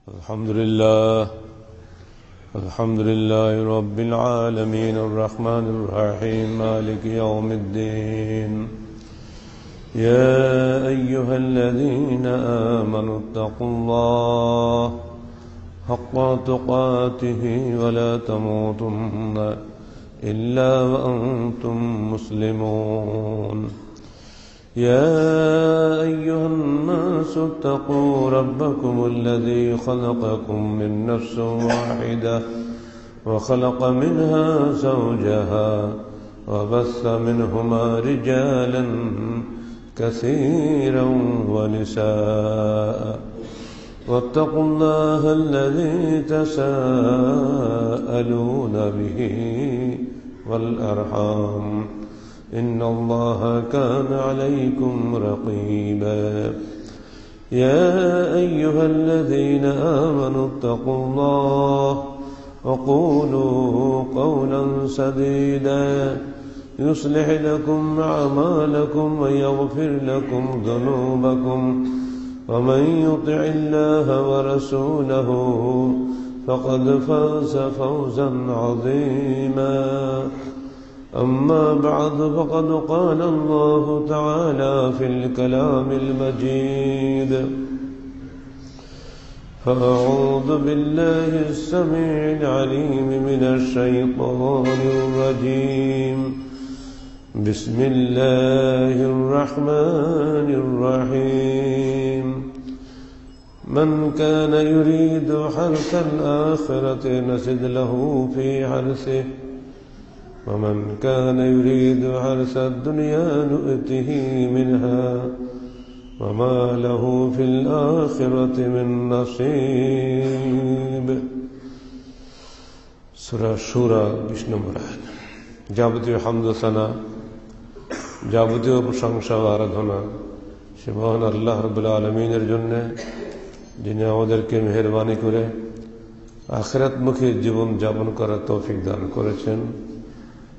الحمد لله رب العالمين الرحمن الرحيم مالك يوم الدين يا أيها الذين آمنوا اتقوا الله حق تقاته ولا تموتن إلا وأنتم مسلمون يا أيها الناس اتقوا ربكم الذي خلقكم من نفس واحدة وخلق منها زوجها وبث منهما رجالا كثيرا ونساء واتقوا الله الذي تساءلون به والأرحام إن الله كان عليكم رقيبا يا أيها الذين آمنوا اتقوا الله وقولوا قولا سديدا يصلح لكم أعمالكم ويغفر لكم ذنوبكم ومن يطع الله ورسوله فقد فاز فوزا عظيما أما بعد فقد قال الله تعالى في الكلام المجيد فأعوذ بالله السميع العليم من الشيطان الرجيم بسم الله الرحمن الرحيم من كان يريد حرث الآخرة نزد له في حرثه ومن كان يريد حرث الدنيا نؤته منها وما له في الآخرة من نصيب সূরা শুরা 20 নম্বর আয়াত। যাবতীয় হামদ ও সানা, যাবতীয় প্রশংসা ও আরাধনা সে মহান আল্লাহ রাব্বুল আলামিনের জন্য, যিনি আমাদেরকে মেহেরবানি করে আখিরাতমুখী জীবন যাপন করার তৌফিক দান করেছেন।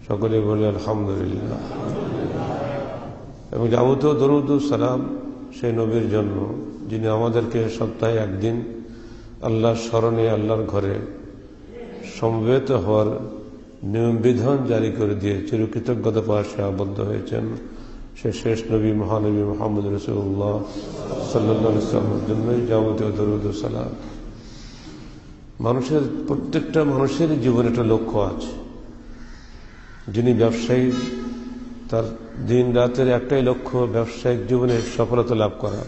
সকলে বলে আলহামদুলিল্লাহ। এবং যাবতীয় দরুদ ও সালাম সেই নবীর জন্য, যিনি আমাদেরকে সপ্তাহে একদিন আল্লাহর স্মরণে আল্লাহর ঘরে সমবেত হওয়ার নিয়ম বিধান জারি করে দিয়ে চিরকৃতজ্ঞতা পাশে আবদ্ধ হয়েছেন। সে শেষ নবী মহানবী মুহাম্মদ রাসূলুল্লাহ সাল্লাল্লাহু আলাইহি ওয়াসাল্লামের জন্যই যাবতীয় দরুদ ও সালাম। প্রত্যেকটা মানুষের জীবনে একটা লক্ষ্য আছে। যিনি ব্যবসায়ী, তার দিন রাতের একটাই লক্ষ্য ব্যবসায়িক জীবনে সফলতা লাভ করা।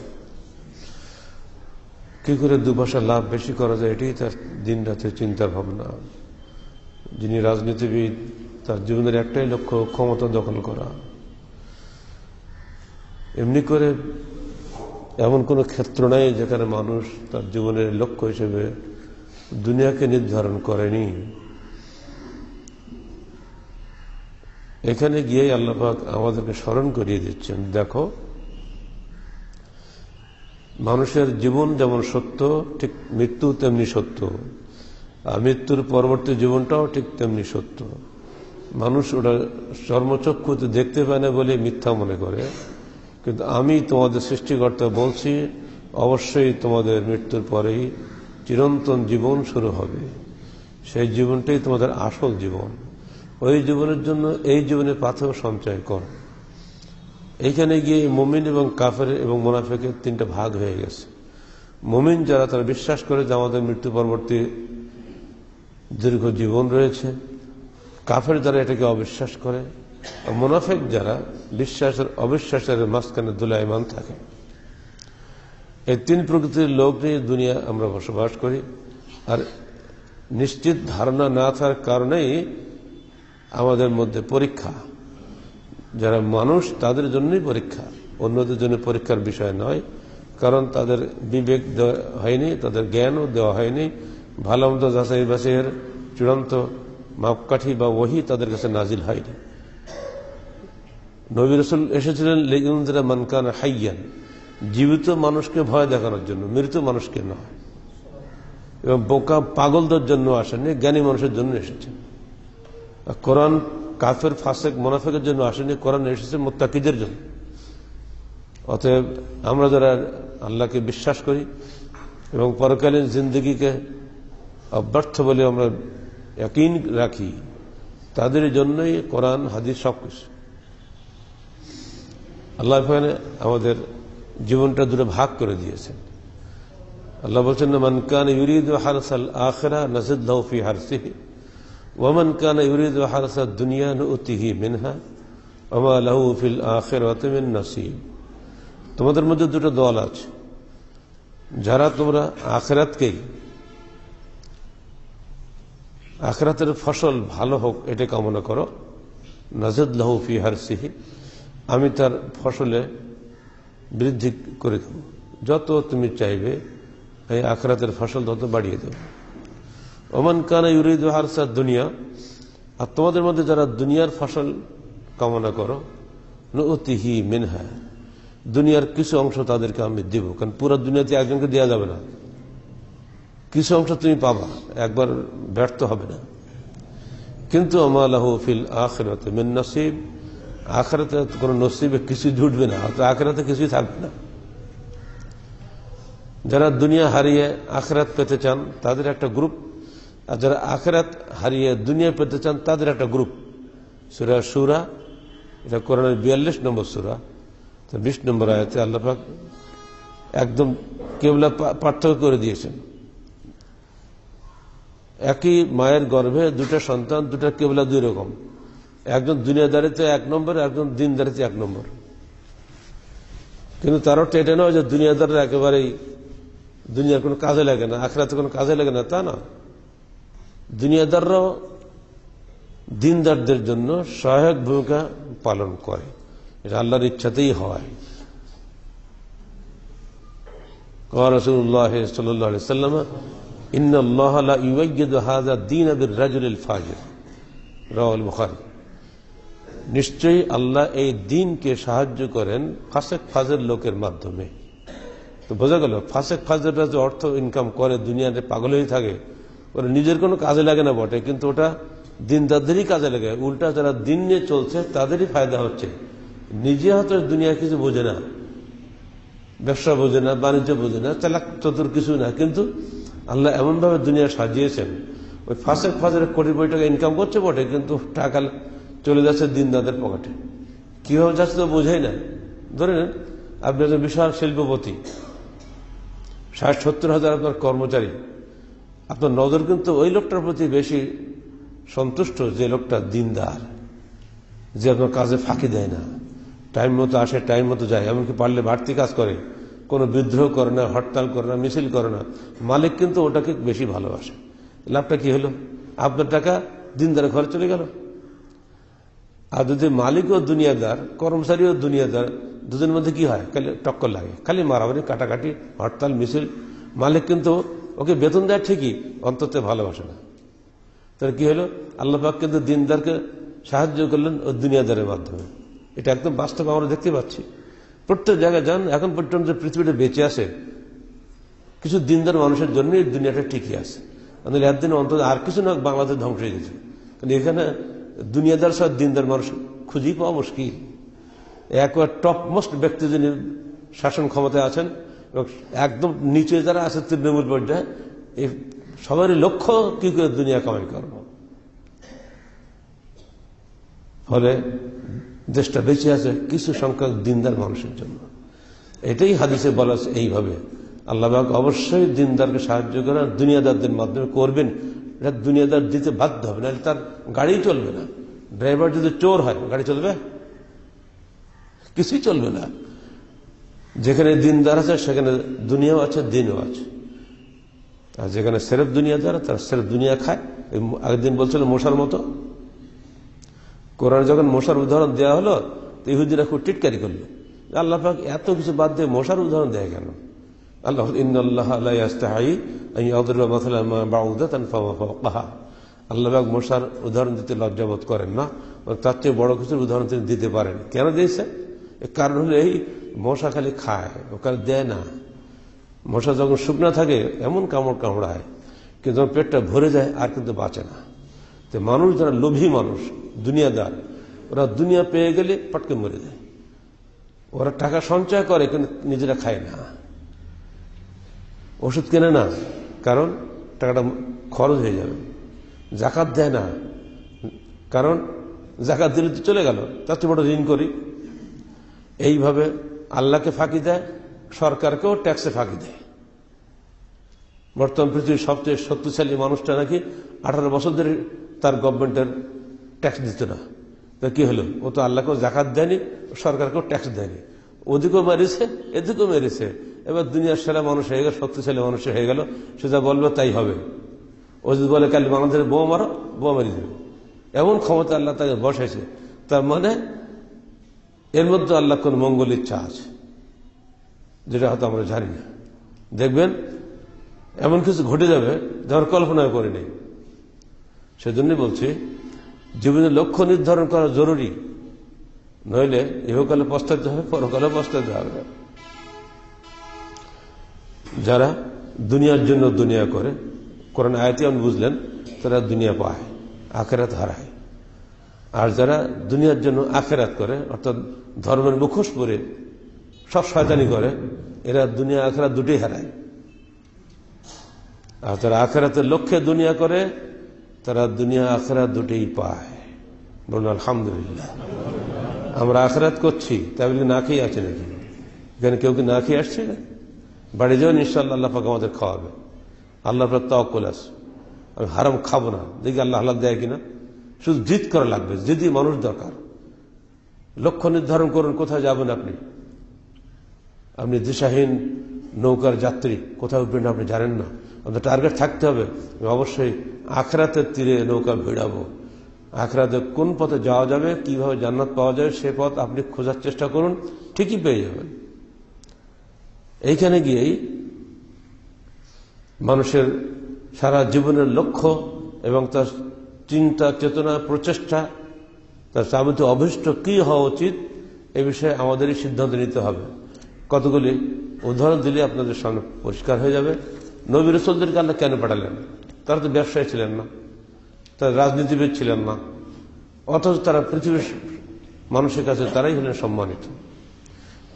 কি করে দুপয়সা লাভ বেশি করা যায়, এটাই তার দিন রাতের চিন্তার ভাবনা। যিনি রাজনীতিবিদ, তার জীবনের একটাই লক্ষ্য ক্ষমতা দখল করা। এমনি করে এমন কোনো ক্ষেত্র নাই যেখানে মানুষ তার জীবনের লক্ষ্য হিসেবে দুনিয়াকে নির্ধারণ করেনি। এখানে গিয়ে আল্লাহ পাক আমাদেরকে স্মরণ করিয়ে দিচ্ছেন, দেখো মানুষের জীবন যেমন সত্য, ঠিক মৃত্যু তেমনি সত্য, আর মৃত্যুর পরবর্তী জীবনটাও ঠিক তেমনি সত্য। মানুষ ওটা চর্মচক্ষুতে দেখতে পায় না বলে মিথ্যা মনে করে, কিন্তু আমি তোমাদের সৃষ্টিকর্তা বলছি, অবশ্যই তোমাদের মৃত্যুর পরেই চিরন্তন জীবন শুরু হবে। সেই জীবনটাই তোমাদের আসল জীবন। ওই জীবনের জন্য এই জীবনে পাথর সঞ্চয় কর। এইখানে গিয়ে মুমিন এবং কাফের এবং মুনাফিকের তিনটা ভাগ হয়ে গেছে। মুমিন যারা, তারা বিশ্বাস করে যে আমাদের মৃত্যু পরবর্তী দীর্ঘ জীবন রয়েছে। কাফের যারা এটাকে অবিশ্বাস করে। আর মুনাফিক যারা বিশ্বাসের অবিশ্বাসের মাঝখানে দুলায়মান থাকে। এই তিন প্রকৃতির লোক নিয়ে দুনিয়া আমরা বসবাস করি। আর নিশ্চিত ধারণা না থাকার কারণেই আমাদের মধ্যে পরীক্ষা। যারা মানুষ তাদের জন্যই পরীক্ষা, অন্যদের জন্য পরীক্ষার বিষয় নয়। কারণ তাদের বিবেক দেওয়া হয়নি, তাদের জ্ঞানও দেওয়া হয়নি, ভালো মন্দ যাচাই বাছাইয়ের চূড়ান্ত মাপকাঠি বা ওহী তাদের কাছে নাজিল হয়নি। নবী রাসূল এসেছিলেন লিইউনযিরা মান কানা হাইয়ান, জীবিত মানুষকে ভয় দেখানোর জন্য, মৃত মানুষকে নয়। এবং বোকা পাগলদের জন্য আসেনি, জ্ঞানী মানুষের জন্য এসেছেন। কোরআন কাফের ফাসেক মুনাফিকের জন্য আসেনি, কোরআন এসেছে মুত্তাকিদের জন্য। অতএব আমরা যারা আল্লাহকে বিশ্বাস করি, এবং পরকালীন জিন্দগিকে অব্যর্থ বলে আমরা ইয়াকিন রাখি, তাদের জন্যই কোরআন হাদিস সবকিছু। আল্লাহ এখানে আমাদের জীবনটা দুটো ভাগ করে দিয়েছেন। আল্লাহ বলছেন, মান কানা ইউরিদু হারসাল আখিরা নাজিদ লাহু ফি হারসিহি ওয়া মান কানা ইউরিদু হারসাদ দুনিয়া নুতিহি মিনহা ওয়া মা লাহু ফিল আখিরাতি মিন নসিব। তোমাদের মধ্যে দুটো দল আছে, যারা তোমরা আখিরাতের ফসল ভালো হোক এটা কামনা করো, নাজিদ লাহু ফি হারসিহি, আমি তার ফসলে বৃদ্ধি করে দেব, যত তুমি চাইবে এই আখিরাতের ফসল তত বাড়িয়ে দেব। ওমান কানা ইউরিদু হারসাদ দুনিয়া, আর তোমাদের মধ্যে যারা দুনিয়ার ফসল কামনা করো, নুতিহি মিনহা, দুনিয়ার কিছু অংশ তাদেরকে আমি দেব। কারণ পুরো দুনিয়াতে একজনকে দেওয়া যাবে না, কিছু অংশ তুমি পাবা, একবার ব্যর্থ হবে না। কিন্তু আমা লাহু ফিল আখিরাতি মিন নসিব, আখিরাতে কোনো নসিবে কিছু জুটবে না, আখিরাতে কিছুই থাকবে না। যারা দুনিয়া হারিয়ে আখিরাত পেতে চান তাদের একটা গ্রুপ, আর যারা আখিরাত হারিয়ে দুনিয়া পেতে চান তাদের একটা গ্রুপ। সূরা শূরা, এটা কোরআনের 42 নম্বর সূরা, 20 নম্বর আয়াতে আল্লাহ পাক একদম কিবলা পার্থক্য করে দিয়েছেন। একই মায়ের গর্ভে দুটা সন্তান, দুটা কিবলা দুই রকম। একজন দুনিয়াদারিতে 1 নম্বর, একজন দিনদারিতে 1 নম্বর। কিন্তু তার অর্থ এটা নয় যে দুনিয়াদাররা একেবারেই দুনিয়ার কোনো কাজে লাগে না, আখিরাতে কোনো কাজে লাগে না, তা না। দুনিয়াদাররাও দিনদারদের জন্য সহায়ক ভূমিকা পালন করে, এটা আল্লাহর ইচ্ছাতেই হয়। ক্বালা রাসূলুল্লাহ সাল্লাল্লাহু আলাইহি ওয়াসাল্লাম, ইন্নাল্লাহা লা ইউয়াইয়িদু হাযা দ্বীন বির-রাজুলিল ফাজির, রাওয়াহুল বুখারী। নিশ্চয়ই আল্লাহ এই দ্বীনকে সাহায্য করেন ফাসেক ফাজের লোকের মাধ্যমে। তো বোঝা গেল, ফাসেক ফাজেররা যে অর্থ ইনকাম করে দুনিয়াতে পাগল হয়ে থাকে, ওরা নিজের কোনো কাজে লাগে না বটে, কিন্তু ওটা দিনদারদেরই কাজে লাগে। উল্টা যারা দিন নিয়ে চলছে তাদেরই ফায়দা হচ্ছে। নিজে হয়তো দুনিয়া কিছু বোঝে না, ব্যবসা বোঝে না, বাণিজ্য বোঝে না, চালাক চতুর কিছু না, কিন্তু আল্লাহ এমনভাবে দুনিয়া সাজিয়েছেন, ওই ফাসেক ফাজের কোটি কোটি টাকা ইনকাম করছে বটে, কিন্তু টাকা চলে যাচ্ছে দিনদারদের পকেটে। কিভাবে যাচ্ছে তো বোঝাই না। ধরে নেন আপনি একজন বিশাল শিল্পপতি, 60-70 হাজার আপনার কর্মচারী, আপনার নজর কিন্তু ওই লোকটার প্রতি বেশি সন্তুষ্ট যে লোকটা দিনদার, যে আপনার কাজে ফাঁকি দেয় না, টাইম মতো আসে, টাইম মতো যায়, এমনকি পারলে বাড়তি কাজ করে, কোনো বিদ্রোহ করে না, হরতাল করে না, মিছিল করে না। মালিক কিন্তু ওটাকে বেশি ভালোবাসে। লাভটা কি হলো? আপনার টাকা দিনদারের ঘরে চলে গেল। আর যদি মালিকও দুনিয়াদার, কর্মচারীও দুনিয়াদার, দুজনের মধ্যে কি হয়? খালি টক্কর লাগে, খালি মারামারি, কাটাকাটি, হরতাল, মিছিল। মালিক কিন্তু ওকে বেতন দেয় ঠিকই, অন্তত ভালোবাসে না। তাহলে কি হলো? আল্লাহ পাক কিন্তু দিনদারকে সাহায্য করলেন ও দুনিয়াদারের মাধ্যমে। এটা একদম বাস্তব আমরা দেখতে পাচ্ছি। প্রত্যেক জায়গায় যান, এখন পর্যন্ত যে পৃথিবীটা বেঁচে আছে কিছু দিনদার মানুষের জন্যই দুনিয়াটা টিকে আছে। একদিন অন্তত আর কিছু না, বাংলাদেশ ধ্বংস হয়ে গেছে। কারণ এখানে দুনিয়াদার সব দিনদার মানুষ খুঁজেই পাওয়া মুশকিল। একবার টপ মোস্ট ব্যক্তি যিনি শাসন ক্ষমতায় আছেন এবং একদম নিচে যারা আছে তৃণমূল পর্যায়ে, এই সবারই লক্ষ্য কি করে দুনিয়া কামাই করব। ফলে দেশটা বেঁচে আছে কিছু সংখ্যক দিনদার মানুষের জন্য। এটাই হাদিসে বলা আছে এইভাবে। আল্লাহ পাক অবশ্যই দিনদারকে সাহায্য করেন, দুনিয়াদারদের মাধ্যমে করবেন। এটা দুনিয়াদার দিতে বাধ্য হবে, নাহলে তার গাড়ি চলবে না। ড্রাইভার যদি চোর হয় গাড়ি চলবে? কিছুই চলবে না। যেখানে দিনদার আছে সেখানে দুনিয়াও আছে, দিনও আছে। আর যেখানে সেরেফ দুনিয়াদার, তার সেরেফ দুনিয়া খায়। আগের দিন বলছিল মশার মতো। কোরআনে যখন মশার উদাহরণ দেওয়া হলো তো ইহুদিরা খুব টিটকারি করলো, আল্লাহ পাক এত কিছু বাদ দিয়ে মশার উদাহরণ দেয় কেন? আল্লাহ ইন্নাল্লাহা লা ইস্তাহি আন ইয়াদরিবা মাসালান মা বাউদাতান ফামা ফাওকাহা। আল্লাহ পাক মশার উদাহরণ দিতে লজ্জাবোধ করেন না, তার চেয়ে বড় কিছুর উদাহরণ তিনি দিতে পারেন। কেন দিয়েছে? এর কারণ হলো এই, মশা খালি খায়, ওখানে দেয় না। মশা যখন শুকনা থাকে এমন কামড় কামড়ায়, কিন্তু যখন পেটটা ভরে যায় আর কিন্তু বাঁচে না। তো মানুষ যারা লোভী মানুষ, দুনিয়াদার, ওরা দুনিয়া পেয়ে গেলে পটকে মরে যায়। ওরা টাকা সঞ্চয় করে কিন্তু নিজেরা খায় না। ওষুধ কেনে না, কারণ টাকাটা খরচ হয়ে যাবে। জাকাত দেয় না, কারণ জাকাত দিলে তো চলে গেল, তার চেয়ে বড় ঋণ করি। এইভাবে আল্লাহকে ফাঁকি দেয়, সরকারকেও ট্যাক্সে ফাঁকি দেয়। বর্তমান পৃথিবীর সবচেয়ে শক্তিশালী মানুষটা নাকি 18 বছর ধরে তার গভর্নমেন্টের ট্যাক্স দিত না। তা কি হলো? ও তো আল্লাহকেও জাকাত দেয়নি, সরকারকেও ট্যাক্স দেয়নি, ওদিকেও মেরেছে এদিকেও মেরেছে। এবার দুনিয়ার সেরা মানুষ হয়ে গেল, শক্তিশালী মানুষ হয়ে গেল, সে যা বলবে তাই হবে। ও যদি বলে কাল বাংলাদেশের বোমা মারো, বোমা মারি দেবে, এমন ক্ষমতা আল্লাহ তাকে বসাইছে। তার মানে এর মধ্যে আল্লাহ কোন মঙ্গল ইচ্ছা আছে, যেটা হয়তো আমরা জানি না। দেখবেন এমন কিছু ঘটে যাবে যার কল্পনা করি নেই। সেজন্যই বলছি, জীবনের লক্ষ্য নির্ধারণ করা জরুরি, নইলে ইহকালে পস্তাতে হবে, পরকালে পস্তাতে হবে। যারা দুনিয়ার জন্য দুনিয়া করে, কোরআন আয়াতে আপনি বুঝলেন, তারা দুনিয়া পায়, আখেরাত হারায়। আর যারা দুনিয়ার জন্য আখেরাত করে, অর্থাৎ ধর্মের মুখোশ পরে সব শয়তানি করে, এরা দুনিয়া আখেরাত দুটোই হারায়। আর যারা আখেরাতের লক্ষ্যে দুনিয়া করে, তারা দুনিয়া আখেরাত দুটোই পায়। বলুন আলহামদুলিল্লাহ। আমরা আখেরাত করছি, তাই বলে না খেয়ে আছে নাকি? এখানে কেউ কি না খেয়ে আসছে? বাড়ি যাবেন, ইনশাআল্লাহ আল্লাহ পাক আমাদের খাওয়াবে। আল্লাহ পাক তাওয়াক্কুল আছে, আমি হারাম খাবো না, দেখি আল্লাহ হালাল দেয় কিনা। শুধু জিদ করা লাগবে, জিদি মানুষ দরকার। লক্ষ্য নির্ধারণ করুন, কোথায় যাবেন আপনি। আপনি দিশাহীন নৌকার যাত্রী, কোথায় উঠবেন আপনি জানেন না, আপনার টার্গেট থাকতে হবে। অবশ্যই আখরাতের তীরে নৌকা ভিড়াবো, আখরাতে কোন পথে যাওয়া যাবে, কিভাবে জান্নাত পাওয়া যাবে, সে পথ আপনি খোঁজার চেষ্টা করুন, ঠিকই পেয়ে যাবেন। এইখানে গিয়েই মানুষের সারা জীবনের লক্ষ্য এবং তার চিন্তা, চেতনা, প্রচেষ্টা, তার যাবতীয় অভীষ্ট কি হওয়া উচিত, এ বিষয়ে আমাদেরই সিদ্ধান্ত নিতে হবে। কতগুলি উদাহরণ দিলে আপনাদের সামনে পরিষ্কার হয়ে যাবে। নবী রাসূলদেরকে আল্লাহ কেন পাঠালেন? তারা তো ব্যবসায়ী ছিলেন না, তারা রাজনীতিবিদ ছিলেন না, অথচ তারা পৃথিবীর মানুষের কাছে তারাই হলেন সম্মানিত।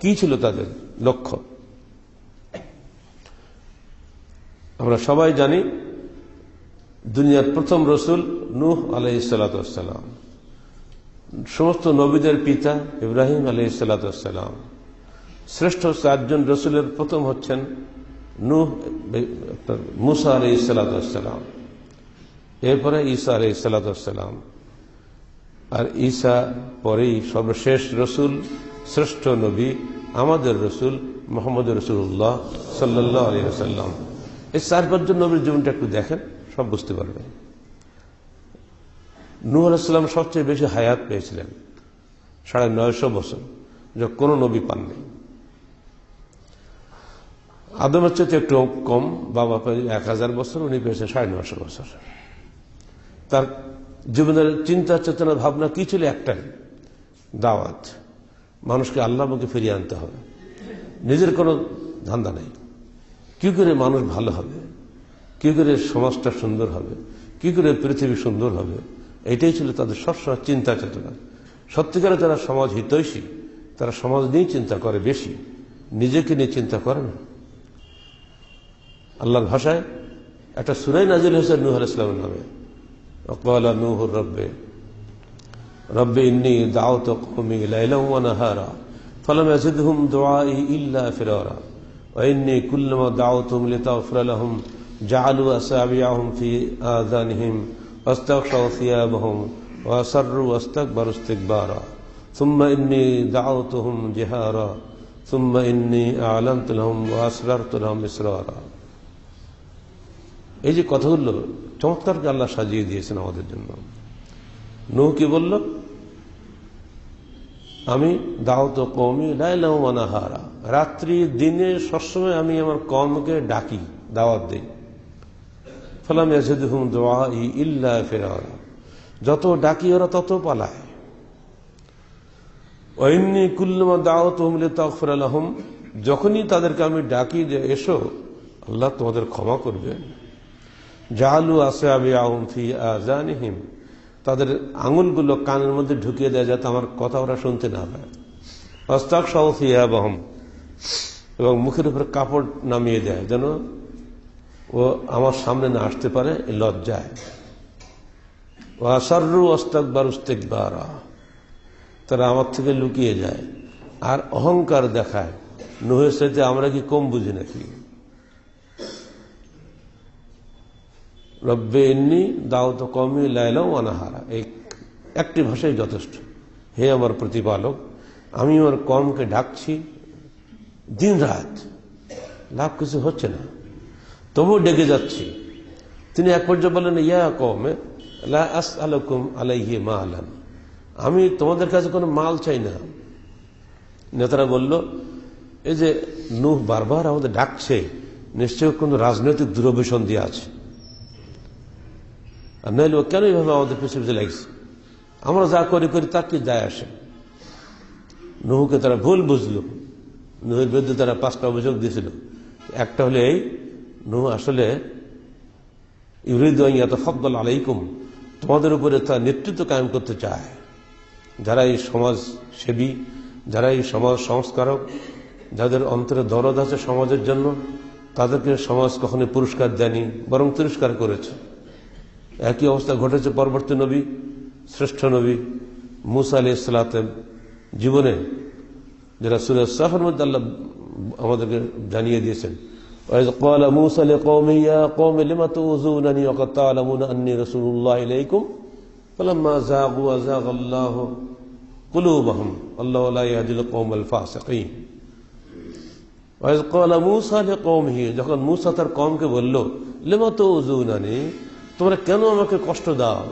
কি ছিল তাদের লক্ষ্য? আমরা সবাই জানি, দুনিয়ার প্রথম রসুল নূহ আলাইহিস সালাতু ওয়াস সালাম, সমস্ত নবীদের পিতা ইব্রাহিম আলাইহিস সালাতু ওয়াস সালাম। শ্রেষ্ঠ 4 জন রসুলের প্রথম হচ্ছেন নূহ, মুসা আলাইহিস সালাতু ওয়াস সালাম, এরপরে ঈসা আলাইহিস সালাতু ওয়াস সালাম, আর ঈসা পরেই সর্বশেষ রসুল, শ্রেষ্ঠ নবী, আমাদের রসুল মুহাম্মদ রাসূলুল্লাহ সাল্লাল্লাহু আলাইহি ওয়াসাল্লাম। এই 4-5 জন নবীর জীবনটা একটু দেখেন, সব বুঝতে পারবেন। নূহ আলাইহিস সালাম সবচেয়ে বেশি হায়াত পেয়েছিলেন, 950 বছর, যা কোনো নবী পাননি। আদমের চেয়ে একটু কম, বাবা পেয়ে 1000 বছর, উনি পেয়েছেন 950 বছর। তার জীবনের চিন্তা, চেতনা, ভাবনা কি ছিল? একটাই, দাওয়াত, মানুষকে আল্লাহমুখে ফিরিয়ে আনতে হবে। নিজের কোনো ধান্দা নেই, কি করে মানুষ ভালো হবে, কি করে সমাজটা সুন্দর হবে, কি করে পৃথিবী সুন্দর হবে, এটাই ছিল তাদের সবসময় চিন্তা, চেতনা। সত্যিকারে যারা সমাজ হিতৈষী, তারা সমাজ নিয়ে চিন্তা করে বেশি, নিজেকে নিয়ে চিন্তা করে না। আল্লাহর ভাষায় একটা সূরা নাজিল হয়েছে নূহ আলাইহিস সালামের নামে, ওয়াকালা নূহু রব্বি ইন্নী দাউতু কওমি লাইলান ওয়া নাহারা ফালাম ইয়াজিদহুম দুআই ইল্লা ফিরারা ওয়া ইন্নী কুল্লামা দাউতুহুম লিতাগফিরা লাহুম জাআলু আসাবিআহুম ফি আযানিহিম ওয়াস্তাগশাউ সিয়াবাহুম ওয়া আসররু ওয়াস্তাকবারু ইস্তিকবারা সুম্মা ইন্নী দাউতুহুম জিহারা সুম্মা ইন্নী আ'লানতু লাহুম ওয়া আসরারতু লাহুম ইসরারা। এই যে কথাগুলো চমৎকার আল্লাহ সাজিয়ে দিয়েছেন আমাদের জন্য। নূহ কি বলল? আমি দাওয়াত কওমি লাইলান ওয়া নাহারা, রাত্রি দিনে সবসময় আমি আমার কওমকে ডাকি, দাওয়াত দেই। ফালাম ইয়াজিদহুম দুআই ইল্লা ফিরারা, যত ডাকি ওরা তত পালায়। ওয়া ইন্নী কুল্লামা দাওয়াতুহুম লিতাগফিরা লাহুম, যখনই তাদেরকে আমি ডাকি যে এসো, আল্লাহ তোমাদের ক্ষমা করবেন। জাআলু আসাবিআহুম ফি আযানিহিম, তাদের আঙুলগুলো কানের মধ্যে ঢুকিয়ে দেয় যাতে আমার কথা ওরা শুনতে না পায়। ওয়াস্তাগশাউ সিয়াবাহুম, এবং মুখের উপর কাপড় নামিয়ে দেয় যেন ও আমার সামনে না আসতে পারে এই লজ্জায়। ওয়াসাররু ওয়াস্তাকবারু ইস্তিকবারা, তারা আমার থেকে লুকিয়ে যায় আর অহংকার দেখায়। নূহের সাথে আমরা কি কম বুঝি নাকি? রব্বে ইন্নী দাউতু কওমি লাইলা ওয়া নাহারা, এই একটি ভাষাই যথেষ্ট। হে আমার প্রতিপালক, আমি আমার কওমকে ডাকছি দিন রাত, লাভ কিছু হচ্ছে না, তবুও ডেকে যাচ্ছি। তিনি এক পর্যায়ে বলেন, ইয়া কওমে লা আসআলুকুম আলাইহি মালান, আমি তোমাদের কাছে কোনো মাল চাই না। নেতারা বলল, এই যে নূহ বারবার আমাদের ডাকছে, নিশ্চয়ই কোনো রাজনৈতিক দূরভিসন্ধি দিয়ে আছে, আর নইলে ও কেন এইভাবে আমাদের পিছিয়ে লাগছে? আমরা যা করি তা কি যায় আসে? নূহকে তারা ভুল বুঝল। নূহের বিরুদ্ধে তারা 5টা অভিযোগ দিয়েছিল। একটা হলে এই, নূহ আসলে ইউরিদু আন ইয়াতাফাদ্দাল আলাইকুম, তোমাদের উপরে তার নেতৃত্ব কায়েম করতে চায়। যারা এই সমাজ সেবী, যারা এই সমাজ সংস্কারক, যাদের অন্তরে দরদ আছে সমাজের জন্য, তাদেরকে সমাজ কখনো পুরস্কার দেয়নি, বরং তিরস্কার করেছে। একই অবস্থা ঘটেছে পরবর্তী নবী, শ্রেষ্ঠ নবী মূসা আলাইহিস সালাতের জীবনে, যারা সূরা সাফের মধ্যে আল্লাহ আমাদেরকে জানিয়ে দিয়েছেন, ওয়াইয ক্বালা মূসা লিকওমিহি ইয়া কওমি লিমা তুযুনানি ওয়া ক্বাদ তা'লামুনা আন্নী রাসূলুল্লাহি ইলাইকুম ফালাম্মা যাগু আযাগাল্লাহু কুলুবাহুম আল্লাহু লা ইয়াহদিল কওমাল ফাসিকিন। ওয়াইয ক্বালা মূসা লিকওমিহি, যখন মূসা তার কওমকে বলল, লিমা তুযুনানি, তোমরা কেন আমাকে কষ্ট দাও?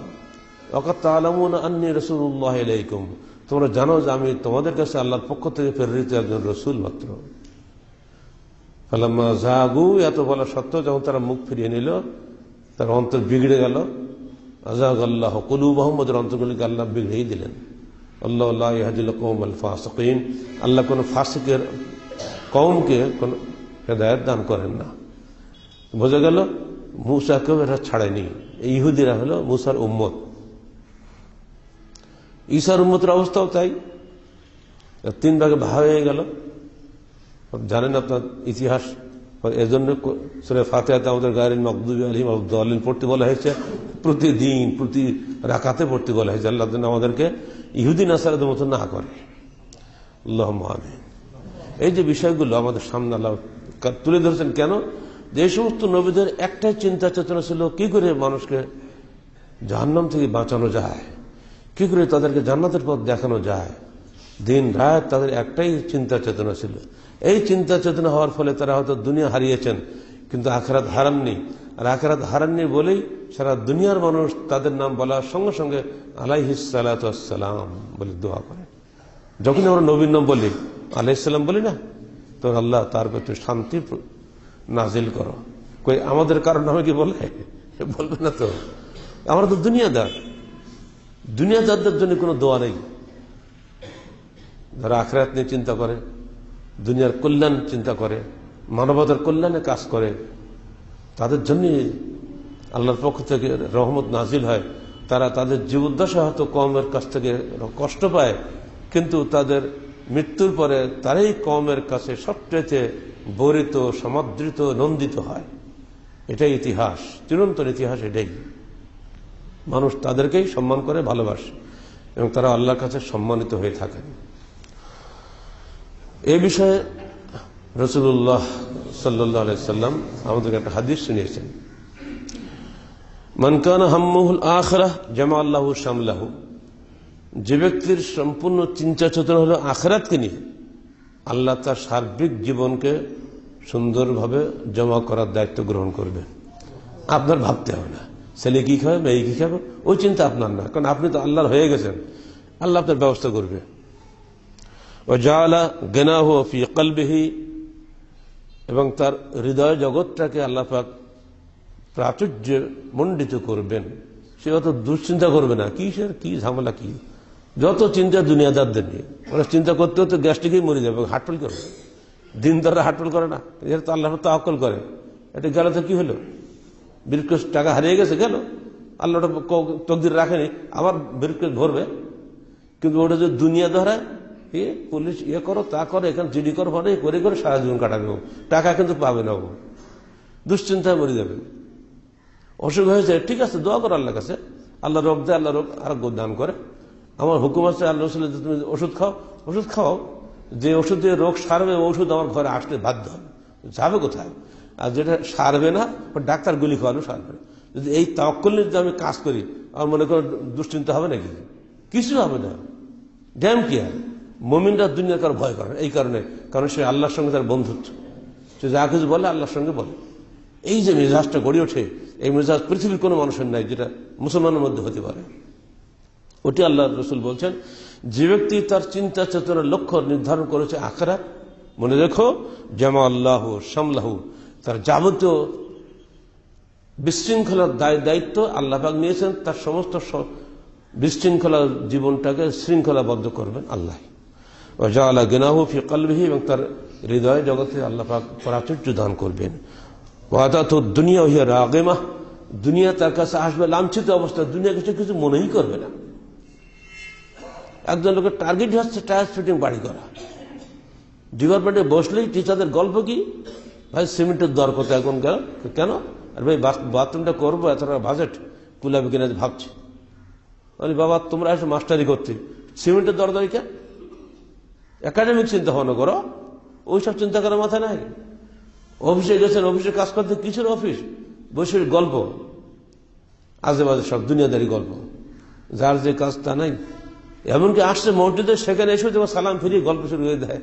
ওয়া ক্বাদ তা'লামুনা আন্নী রাসূলুল্লাহি ইলাইকুম, তোমরা জানো যে আমি তোমাদের কাছে আল্লাহর পক্ষ থেকে প্রেরিত একজন রসুল মাত্র। ফালাম্মা যাগু, এত বলা সত্ত্বেও যখন তারা মুখ ফিরিয়ে নিল, তার অন্তর বিগড়ে গেল। আযাগাল্লাহু কুলুবাহুম, ওদের অন্তরগুলিকে আল্লাহ বিগড়েই দিলেন। আল্লাহু লা ইয়াহদিল কওমাল ফাসিকিন, আল্লাহ কোন ফাসিকের কওমকে কোন হেদায়েত দান করেন না। বোঝা গেল মূসাকেও এরা ছাড়েনি। এই ইহুদিরা হলো মূসার উম্মত। ঈসার উম্মতের অবস্থাও তাই, 3 ভাগে ভাগ হয়ে গেল। জানেন আপনার ইতিহাস, এজন্য সূরা ফাতিহাতে আমাদের গায়রিল মাগদুবি আলাইহিম ওয়াদ-দাল্লিন পড়তে বলা হয়েছে, প্রতিদিন প্রতি রাকাতে পড়তে বলা হয়েছে, আল্লাহ যেন আমাদেরকে ইহুদি নাসারাদের মতো না করে। আল্লাহুম্মা আমিন। এই যে বিষয়গুলো আমাদের সামনে আল্লাহ তুলে ধরেছেন, কেন? যে সমস্ত নবীদের একটাই চিন্তা চেতনা ছিল, কি করে মানুষকে জাহান্নাম থেকে বাঁচানো যায়, কি করে তাদেরকে জান্নাতের পথ দেখানো যায়। দিন রাত তাদের একটাই চিন্তা চেতনা ছিল। এই চিন্তা চেতনা হওয়ার ফলে তারা হয়তো দুনিয়া হারিয়েছেন, কিন্তু আখিরাত হারাননি। আর আখিরাত হারাননি বলেই সারা দুনিয়ার মানুষ তাদের নাম বলার সঙ্গে সঙ্গে আলাইহিস সালাতু ওয়াস সালাম বলে দোয়া করে। যখন আমরা নবীর নাম বলি, আলাইহিস সালাম বলি না, তো আল্লাহ তার প্রতি শান্তি নাজিল করো। কই আমাদের কারণ নামে কি বলে? বলবে না তো। আমরা তো দুনিয়াদারদের জন্য কোনো দোয়া নেই। যারা আখিরাত নিয়ে চিন্তা করে, দুনিয়ার কল্যাণ চিন্তা করে, মানবতার কল্যাণে কাজ করে, তাদের জন্য আল্লাহর পক্ষ থেকে রহমত নাজিল হয়। তারা তাদের জীবদ্দশা হয়তো কওমের কাছ থেকে কষ্ট পায়, কিন্তু তাদের মৃত্যুর পরে তারাই কওমের কাছে সবচেয়ে বরিত, সমাদৃত, নন্দিত হয়। এটাই ইতিহাস, চিরন্তন ইতিহাস এটাই। মানুষ তাদেরকেই সম্মান করে, ভালোবাসে, এবং তারা আল্লাহর কাছে সম্মানিত হয়ে থাকেন। এই বিষয়ে রাসূলুল্লাহ সাল্লাল্লাহু আলাইহি সাল্লাম আমাদেরকে একটা হাদিস শুনিয়েছেন, মান কানা হাম্মুহুল আখিরাহ জামা আল্লাহু শামলাহু, যে ব্যক্তির সম্পূর্ণ চিন্তা চেতনা হলো আখিরাতকে নিয়ে, আল্লাহ তার সার্বিক জীবনকে সুন্দরভাবে জমা করার দায়িত্ব গ্রহণ করবে। আপনার ভাবতে হবে না ছেলে কি খাবে, মেয়ে কি খাবে, ওই চিন্তা আপনার না, কারণ আপনি তো আল্লাহর হয়ে গেছেন। আল্লাহ আপনার ব্যবস্থা করবে। ওয়াজালা গিনাহু ফি কলবিহি, এবং তার হৃদয় জগৎটাকে আল্লাহ পাক প্রাচুর্যে মণ্ডিত করবেন। সে অত দুশ্চিন্তা করবে না, কিসের কি ঝামেলা, কি যত চিন্তা দুনিয়াদারদের নিয়ে। ওরা চিন্তা করতে হতে গ্যাস্ট্রিকেই মরে যাবে, হার্টফেল করবে। দিন তারা হার্টফেল করে না, এর তো আল্লাহ তাওয়াক্কুল করে। এটা গেল তো কি হলো, বিরক্ষ টাকা হারিয়ে গেছে, গেল, আল্লাহ তকদির রাখেনি, আবার বিরক্ষ ভরবে। কিন্তু ওটা যদি দুনিয়া ধরায়, পুলিশ করো তা করো, এখানে জিডি করো, করে করে সারা জীবন কাটাবে, টাকা কিন্তু পাবে না। দুশ্চিন্তায় মরে যাবেন। অসুখ হয়েছে, ঠিক আছে, দোয়া করো আল্লাহর কাছে, আল্লাহ রোগ দেয়, আল্লাহ রোগ আরোগ্য দান করে। আমার হুকুম আছে আল্লাহ রসুলের, তুমি ওষুধ খাও, ওষুধ খাও, যে ওষুধ দিয়ে রোগ সারবে ওষুধ আমার ঘরে আসতে বাধ্য হবে, যাবে কোথায়? আর যেটা সারবে না, ডাক্তার গুলি খাওয়ানো সারবে না। যদি এই তাওয়াক্কুল নিয়ে যদি আমি কাজ করি, আমার মনে করো দুশ্চিন্তা হবে নাকি? কিছু হবে না। ড্যাম কি আর মুমিনরা দুনিয়ার কারো ভয় করে এই কারণে, কারণ সে আল্লাহর সঙ্গে তার বন্ধুত্ব, সে যা কিছু বলে আল্লাহর সঙ্গে বলে। এই যে মেজাজটা গড়ে ওঠে, এই মেজাজ পৃথিবীর কোনো মানুষের নাই যেটা মুসলমানের মধ্যে হতে পারে। ওটি আল্লাহ রসুল বলছেন, যে ব্যক্তি তার চিন্তা চেতনার লক্ষ্য নির্ধারণ করেছে আখিরাত, মনে রেখো জামা আল্লাহ সামলাহু, তার যাবতীয় বিশৃঙ্খলার দায়িত্ব আল্লাহ পাক নিয়েছেন, তার সমস্ত বিশৃঙ্খলা জীবনটাকে শৃঙ্খলাবদ্ধ করবেন আল্লাহ। ওয়াজআলা গিনাহু ফি কলবিহি, এবং তার হৃদয় জগতে আল্লাহ পাক প্রাচুর্য দান করবেন। ওয়াতাতু দুনিয়া হিয়া রাগিমা, দুনিয়া তার কাছে আসবে লাঞ্ছিত অবস্থা, দুনিয়া কিছু মনেই করবে না। একজন লোকের টার্গেট হচ্ছে টায়ার ফিটিং বাড়ি করা, ডিপার্টমেন্টে বসলেই টিচারদের গল্প কি, ভাই সিমেন্টের দর কত এখন, কেন? আর ভাই বাথরুমটা করবো, এত টাকা বাজেট কুলাবে কিনা ভাবছি। বলি বাবা তোমরা এসে মাস্টারি করতে, সিমেন্টের দরদারি কেন? একাডেমিক চিন্তা ভাবনা করো, ওইসব চিন্তা করার মাথা নাই। অফিসে গেছেন, অফিসে কাজ করতে, কিসের অফিস? বসে গল্প, আজে বাজে সব দুনিয়াদারি গল্প, যার যে কাজ তা নাই। এমনকি আসছে মসজিদে, সেখানে এসে তোমার সালাম ফিরিয়ে গল্প শুরু হয়ে দেয়,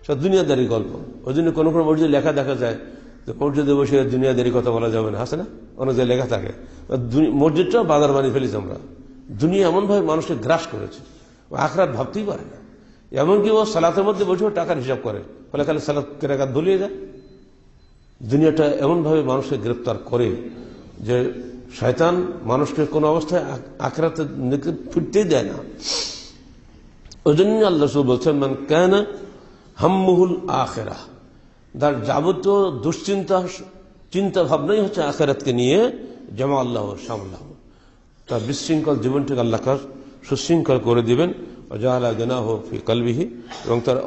সব দুনিয়াদারি গল্প। ওই জন্য কোনো কোনো মসজিদে লেখা দেখা যায় যে মসজিদে বসে দুনিয়াদারি কথা বলা যাবে না, আছে না? অনেক জায়গায় লেখা থাকে। মসজিদটাও বাজার বানিয়ে ফেলেছি আমরা। দুনিয়া এমনভাবে মানুষকে গ্রাস করেছে, ও আখরাত ভাবতেই পারে না। এমনকি ও সালাতের মধ্যে বসেও টাকার হিসাব করে, ফলে খালি সালাত কেরাকাত ভুলিয়ে যায়। দুনিয়াটা এমনভাবে মানুষকে গ্রেপ্তার করে যে শয়তান মানুষকে কোনো অবস্থায় আখিরাতে ফিরতেই দেয় না। ওই জন্য আল্লাহ রাসূল বলছেন, মান কানা হাম্মুহুল আখিরাহ, তার যাবতীয় দুশ্চিন্তা চিন্তা ভাবনাই হচ্ছে আখিরাতকে নিয়ে, জামা আল্লাহ সামলাহ, তার বিশৃঙ্খল জীবনটাকে আল্লাহ সুশৃঙ্খল করে দিবেন। ওয়াজআলা গিনাহু ফি কলবিহি, এবং তার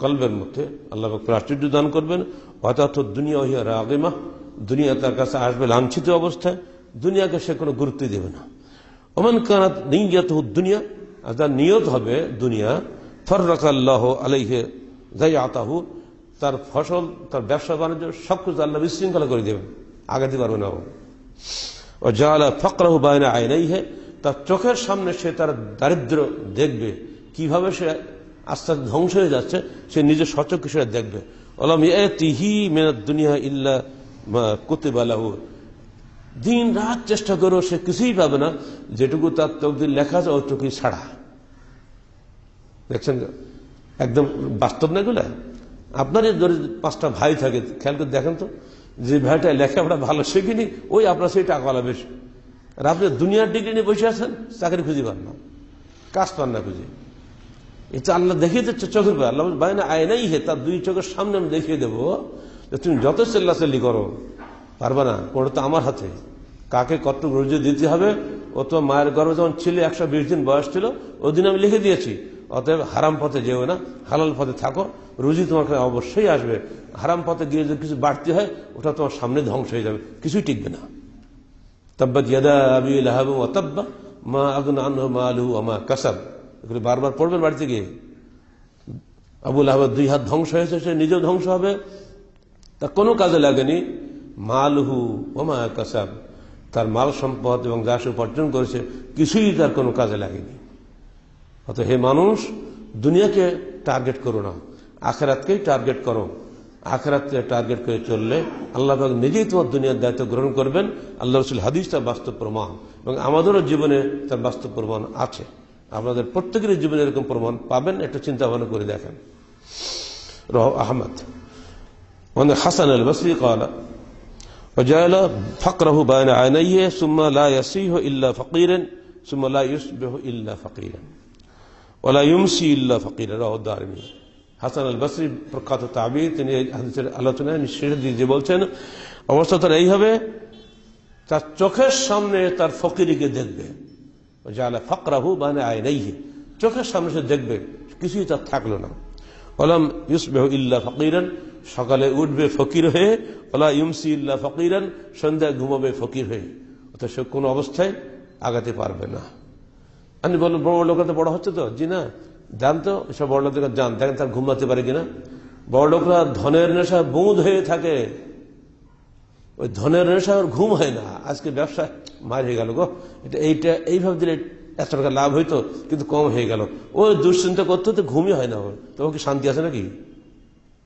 কলবের মধ্যে আল্লাহ প্রাচুর্য দান করবেন। ওয়াতাতু দুনিয়া হিয়া রাগিমা, দুনিয়া তার কাছে আসবে লাঞ্ছিত অবস্থায়, দুনিয়াকে সে কোনো গুরুত্ব দেবে না। ওমান কানাত নিয়াতুহু দুনিয়া, আর তার নিয়ত হবে দুনিয়া, ফাররাকাল্লাহু আলাইহি যায়াতাহু, তার ফসল, তার ব্যবসা বাণিজ্য সবকিছু আল্লাহ বিশৃঙ্খলা করে দেবেন, আগাতে পারবে না। ও জাআলা ফাকরাহু বাইনা আইনাইহি, তার চোখের সামনে সে তার দারিদ্র দেখবে, কিভাবে সে আস্তে আস্তে ধ্বংস হয়ে যাচ্ছে, সে নিজে সচক্ষে সেটা দেখবে। ওয়ালাম ইয়াতিহি মিনাদ দুনিয়া ইল্লা মা কুতিবা লাহু, দিন রাত চেষ্টা করেও সে কিছুই পাবে না, যেটুকু তার তকদির লেখা আছে ওইটুকুই ছাড়া। দেখছেন একদম বাস্তব না এগুলা। আপনারই ধরে 5টা ভাই থাকে, খেয়াল করে দেখেন তো, যে ভাইটা লেখাপড়া ভালো শেখেনি, ওই আপনার সেই টাকাওয়ালা বেশি। আর আপনি দুনিয়ার ডিগ্রি নিয়ে বসে আছেন, চাকরি খুঁজে পান না, কাজ পান না খুঁজে। এটা আল্লাহ দেখিয়ে দিচ্ছে চোখের পর। আল্লাহ বাইনা আয়নাই হে, তার দুই চোখের সামনে আমি দেখিয়ে দেবো যে তুমি যত চেল্লাচেল্লি করো পারবে না, ওটা তো আমার হাতে। কাকে কত রুজি দিতে হবে, ও তো মায়ের গর্ভে যখন ছিল 120 দিন বয়স ছিল, ওই দিন আমি লিখে দিয়েছি। অতএব হারাম পথে যেও না, হালাল পথে থাকো, রুজি তোমার কাছে অবশ্যই আসবে। হারাম পথে গিয়ে যদি কিছু বাড়তি হয়, ওটা তোমার সামনে ধ্বংস হয়ে যাবে, কিছুই টিকবে না। তাব্বাত ইয়াদা আবি লাহাব ওয়া তাব্বা মা আগনা আনহু মালুহু ওয়া মা কাসাব, এগুলো বারবার পড়বেন বাড়িতে গিয়ে। আবু লাহাবের 2 হাত ধ্বংস হয়েছে, সে নিজেও ধ্বংস হবে, তা কোনো কাজে লাগেনি। মালুহু ওয়া মা কাসাব, তার মাল সম্পদ এবং যা সে উপার্জন করেছে কিছুই তার কোনো কাজে লাগেনি। অত হে মানুষ, দুনিয়াকে টার্গেট করো না, আখিরাতকেই টার্গেট করো। আখিরাতকে টার্গেট করে চললে আল্লাহ পাক নিজেই তোমার দুনিয়ার দায়িত্ব গ্রহণ করবেন। আল্লাহ রাসূল হাদিস তার বাস্তব প্রমাণ, এবং আমাদেরও জীবনে তার বাস্তব প্রমাণ আছে। আপনাদের প্রত্যেকেরই জীবনে এরকম প্রমাণ পাবেন, একটু চিন্তা ভাবনা করে দেখেন। রাওয়াহু আহমদ ওয়ান হাসান আল বসরি قال وجعل فقره بين عينيه ثم لا يسيح الا فقيرا ثم لا يصبح الا فقيرا ولا يمسي الا فقيرا রাওয়াহু দারমি। হাসান আল বসরি প্রখ্যাত তাবিঈ, তিনি এই হাদিসের আলোচনায় শেষে দিয়ে বলছেন, অবস্থা তার এই হবে, তার চোখের সামনে তার ফকিরিকে দেখবে। জালা ফাকরাহু বাইনা আইনাইহি, চোখের সামনে সে দেখবে, কিছুই তার থাকলো না। ওয়ালাম ইউসবিহু ইল্লা ফাকিরান, সকালে উঠবে ফকির হয়ে, ওলা ইউমসি ইল্লা ফকিরান, সন্ধ্যায় ঘুমাবে ফকির হয়ে, অর্থাৎ সে কোনো অবস্থায় আগাতে পারবে না। আমি বললাম বড় লোকরা তো বড় হচ্ছে তো, জি না, যান তো সব বড় লোকের যান, দেখেন তার ঘুমাতে পারে কিনা। বড় লোকরা ধনের নেশা বুঁদ হয়ে থাকে, ওই ধনের নেশা ওর ঘুম হয় না। আজকে ব্যবসা মার হয়ে গেল গো, এইটা এইভাবে দিলে 100 টাকা লাভ হইতো, কিন্তু কম হয়ে গেল, ওই দুশ্চিন্তা করতে তো ঘুমই হয় না ওর, তোমার কি শান্তি আছে নাকি?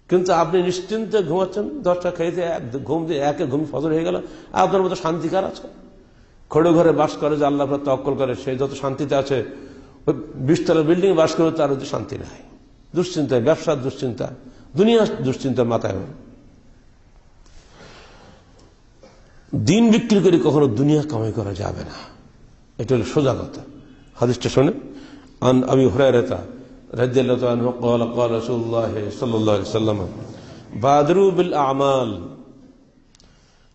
কিন্তু আপনি নিশ্চিন্তে ঘুমাচ্ছেন, 10টা খেয়েছে ঘুম দিয়ে একে ঘুম ফজর হয়ে গেল, আপনার মতো শান্তিকার আছে? খড়ে ঘরে বাস করে যে আল্লাহ তাওয়াক্কুল করে, সে যত শান্তিতে আছে, ওই 20 তলা বিল্ডিং বাস করে তার হচ্ছে শান্তি নাই। দুশ্চিন্তায়, ব্যবসার দুশ্চিন্তা, দুনিয়ার দুশ্চিন্তার মাথায়। দিন বিক্রি করে কখনো দুনিয়া কামাই করা যাবে না, এটা হলো সোজা কথা। হাদিসটা শোনে, আন আবি হুরায়রা রাদিয়াল্লাহু তাআলা আনহু قال قال رسول الله صلى الله عليه وسلم بادروا بالاعمال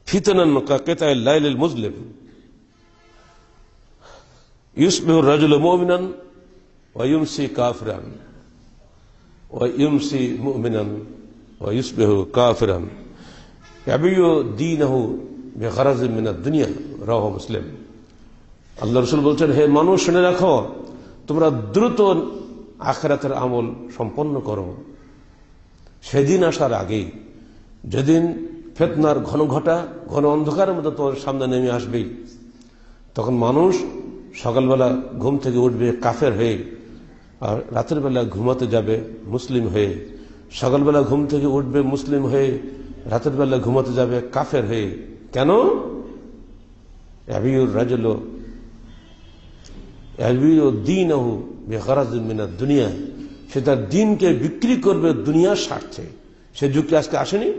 فتنا كقطع الليل المظلم يصبح الرجل مؤمنا ويمسي كافرا ويمسي مؤمنا ويصبح كافرا يبيع دينه بغرض من الدنيا رواه مسلم। আল্লাহ রাসূল বলছেন, হে মানুষ শুনে রাখো, তোমরা দ্রুত আখিরাতের আমল সম্পন্ন করো, সেদিন আসার আগেই, যেদিন ফিতনার ঘন অন্ধকারের মধ্যে তোমার সামনে নেমে আসবে। তখন মানুষ সকালবেলা ঘুম থেকে উঠবে কাফের হয়ে, আর রাতের বেলা ঘুমাতে যাবে মুসলিম হয়ে। সকালবেলা ঘুম থেকে উঠবে মুসলিম হয়ে, রাতের বেলা ঘুমাতে যাবে কাফের হয়ে। কেন? ইয়াবিউর রাজুলু ইয়াবিউ দীনহু বিগরাজিন মিনাদ দুনিয়া, সে তার দিনকে বিক্রি করবে দুনিয়ার স্বার্থে। সে যুগ কি আজকে আসেনি?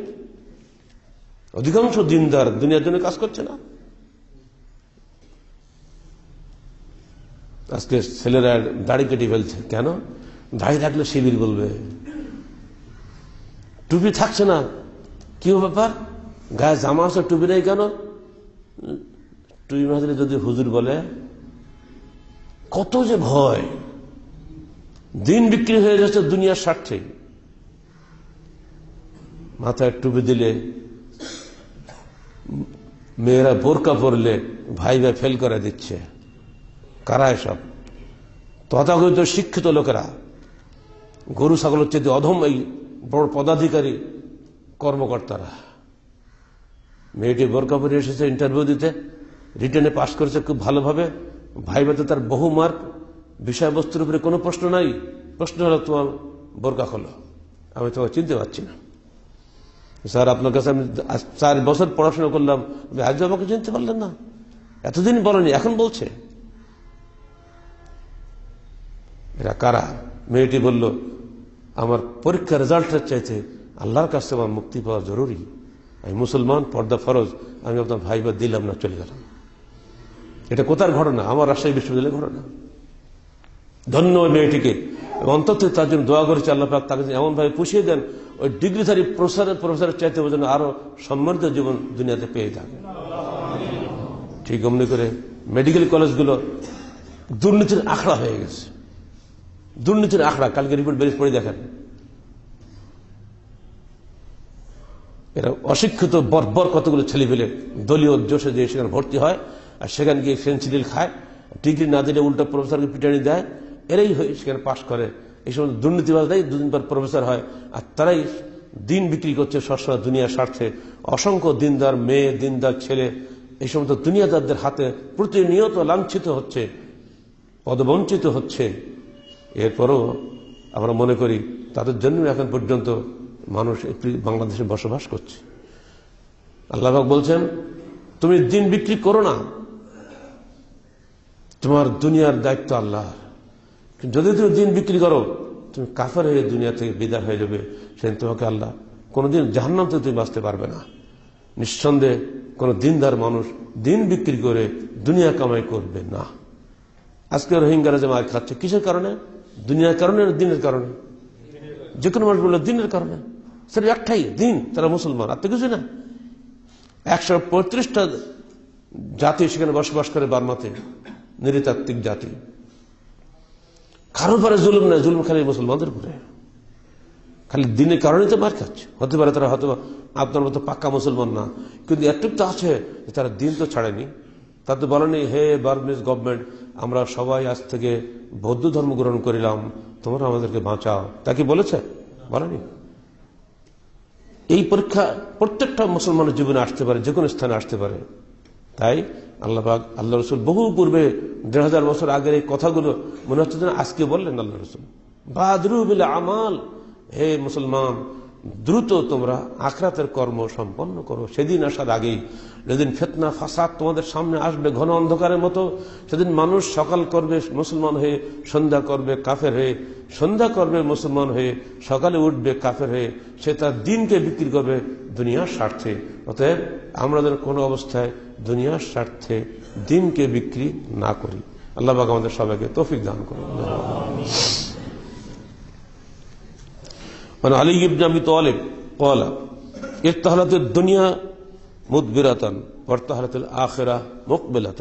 অধিকাংশ দিনদার দুনিয়ার জন্য কাজ করছে না। আজকে ছেলেরা দাড়ি কেটে ফেলছে, কেন? দাড়ি থাকলে শিবির বলবে। টুপি থাকছে না, কি ব্যাপার? গায়ে জামা আছে, টুপি নেই কেন? টুপি মাঝে যদি হুজুর বলে, কত যে ভয়। দিন বিক্রি হয়ে যাচ্ছে দুনিয়ার স্বার্থে। মাথায় টুপি দিলে, মেয়েরা বোরকা পরলে ভাই ভাই ফেল করে দিচ্ছে। কারা এসব? তথাকথিত শিক্ষিত লোকেরা, গরু ছাগলের চেয়ে অধম এই বড় পদাধিকারী কর্মকর্তারা। মেয়েটি বোরকা পরে এসেছে ইন্টারভিউ দিতে, রিটেনে পাস করেছে খুব ভালোভাবে, ভাইভাতে তার বহু মার্ক, বিষয়বস্তুর উপরে কোনো প্রশ্ন নাই। প্রশ্ন হলো, তোমার বোরকা খোলো। আমি তোমাকে চিনতে পারছি না স্যার, আপনার কাছে আমি 4 বছর পড়াশোনা করলাম, আজ আমাকে চিনতে পারলেন না? এতদিন বলেনি, এখন বলছে। এরা কারা? মেয়েটি বলল, আমার পরীক্ষার রেজাল্টের চাইতে আল্লাহর কাছে আমার মুক্তি পাওয়া জরুরি। আমি মুসলমান, পর্দা ফরজ, আমি আপনার ভাইবা দিলাম না, চলে গেলাম। এটা কোথার ঘটনা? আমার রাজশাহী বিশ্ববিদ্যালয়ের ঘটনা। ধন্য ওই মেয়েটিকে, অন্তত তার জন্য দোয়া করেছে আল্লাহ পাক তাকে এমন ভাবে পুষিয়ে দেন, ওই ডিগ্রিধারী প্রফেসরের চাইতে ওই জন্য আরো সম্মানিত জীবন দুনিয়াতে পেয়ে থাকে। ঠিক অমনি করে মেডিকেল কলেজগুলো দুর্নীতির আখড়া হয়ে গেছে। দুর্নীতির আখড়া, কালকে রিপোর্ট বেরিয়ে পড়ে দেখেন। এরা অশিক্ষিত বর্বর কতগুলো ছেলে পেলে দলীয় জোশে দিয়ে সেখানে ভর্তি হয়, আর সেখানে গিয়ে ফেন্সিডিল খায়, ডিগ্রি না দিলে উল্টা প্রফেসরকে পিটানি দেয়। এরাই সেখানে পাশ করে। এই সময় দুর্নীতিবাজরাই 2 দিন পর প্রফেসর হয়, আর তারাই দিন বিক্রি করছে সবসময় দুনিয়ার স্বার্থে। অসংখ্য দিনদার মেয়ে, দিনদার ছেলে এই সমস্ত দুনিয়াদারদের হাতে প্রতিনিয়ত লাঞ্ছিত হচ্ছে, পদবঞ্চিত হচ্ছে। এরপরও আমরা মনে করি তাদের জন্য এখন পর্যন্ত মানুষ বাংলাদেশে বসবাস করছে। আল্লাহ পাক বলছেন, তুমি দিন বিক্রি করো না, তোমার দুনিয়ার দায়িত্ব আল্লাহ। যদি তুমি দিন বিক্রি করো, তুমি কাফের হয়ে দুনিয়া থেকে বিদায় হয়ে যাবে। সেদিন তোমাকে আল্লাহ কোনোদিন জাহান্নাম থেকে তুমি বাঁচতে পারবে না। নিঃসন্দেহে কোন দিনদার মানুষ দিন বিক্রি করে দুনিয়া কামাই করবে না। আজকে রোহিঙ্গারা যে মার খাচ্ছে কিসের কারণে? দুনিয়ার কারণে, দিনের কারণে। যে কোনো মানুষ বললো দিনের কারণে, সেটা একটাই দিন, তারা মুসলমান, আর তো কিছু না। 135টা জাতি সেখানে বসবাস করে বার্মাতে, নৃতাত্ত্বিক জাতি। কারোর পরে জুলুম নেই, জুলুম খালি মুসলমানদের উপরে। খালি দিনের কারণে তো মার খাচ্ছে। হতে পারে তারা হয়তো আপনার মতো পাক্কা মুসলমান না, কিন্তু একটু তো আছে যে তারা দিন তো ছাড়েনি। তা তো বলেনি, হে বার্মিজ গভর্নমেন্ট, আমরা সবাই আজ থেকে বৌদ্ধ ধর্ম গ্রহণ করিলাম, তোমরা আমাদেরকে বাঁচাও। তা কি বলেছে? বলেনি। এই পরীক্ষা প্রত্যেকটা মুসলমানের জীবনে আসতে পারে, যে কোনো স্থানে আসতে পারে। তাই আল্লাহ রসুল বহু পূর্বে ১,৫০০ বছর আগের এই কথাগুলো মনে হচ্ছে যেন আজকে বললেন আল্লাহ রসুল। বাদরু বিল আমাল, হে মুসলমান, দ্রুত তোমরা আখরাতের কর্ম সম্পন্ন করো। সেদিন আসার আগেই, যেদিন ফিতনা ফাসাদ তোমাদের সামনে আসবে ঘন অন্ধকারের মতো, সেদিন মানুষ সকাল করবে মুসলমান হয়ে, সন্ধ্যা করবে কাফের হয়ে, সন্ধ্যা করবে মুসলমান হয়ে, সকালে উঠবে কাফের হয়ে। সে তার দিনকে বিক্রি করবে দুনিয়ার স্বার্থে। অতএব আমরা যেন কোনো অবস্থায় দুনিয়ার স্বার্থে দিনকে বিক্রি না করি। আল্লাহ পাক আমাদের সবাইকে তৌফিক দান করুন। আলী ইবনে আবি তালিব قال ارتحلت الدنيا مدبرة وارتحلت الآخرة مقبلة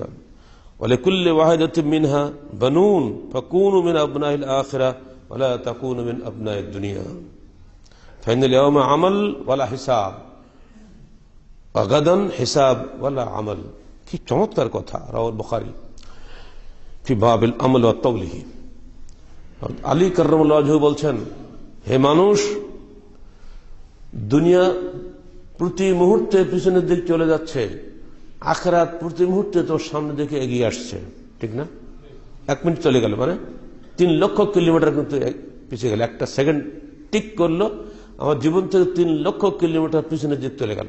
ولكل واحدة منها بنون فكونوا من أبناء الآخرة ولا تكونوا من أبناء الدنيا فإن اليوم عمل ولا حساب وغدا حساب ولا عمل। কি চমৎকার কথা! রাওয়াহুল বুখারী ফি বাবিল আমল ওয়া তাওলিহি। আলী কাররামাল্লাহু ওয়াজহু বলছেন, হে মানুষ, দুনিয়া প্রতি মুহূর্তে পিছনের দিক চলে যাচ্ছে, আখিরাত প্রতি মুহূর্তে তোর সামনে দিকে এগিয়ে আসছে। ঠিক না? 1 মিনিট চলে গেল মানে 3 লক্ষ কিলোমিটার কিন্তু পিছিয়ে গেল। একটা সেকেন্ড টিক করলো, আমার জীবন থেকে 3 লক্ষ কিলোমিটার পিছনের দিক চলে গেল।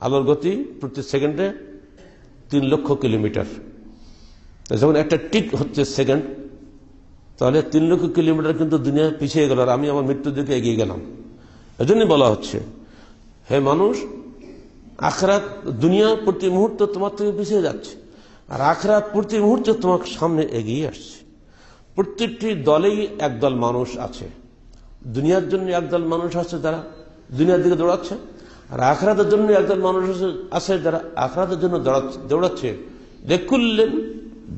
আলোর গতি প্রতি সেকেন্ডে 3 লক্ষ কিলোমিটার। যখন একটা টিক হচ্ছে সেকেন্ড, তাহলে 3 লক্ষ কিলোমিটার কিন্তু দুনিয়া পিছিয়ে গেল, আর আমি আমার মৃত্যুর দিকে এগিয়ে গেলাম। এজন্যই বলা হচ্ছে, হে মানুষ, আখিরাত, দুনিয়া প্রতি মুহূর্তে তোমার থেকে পিছিয়ে যাচ্ছে, আর আখিরাত প্রতি মুহূর্তে তোমার সামনে এগিয়ে আসছে। প্রত্যেকটি দলেই একদল মানুষ আছে। দুনিয়ার জন্য একদল মানুষ আছে যারা দুনিয়ার দিকে দৌড়াচ্ছে, আর আখিরাতের জন্য একদল মানুষ আছে যারা আখিরাতের জন্য দৌড়াচ্ছে। লিকুল্লিন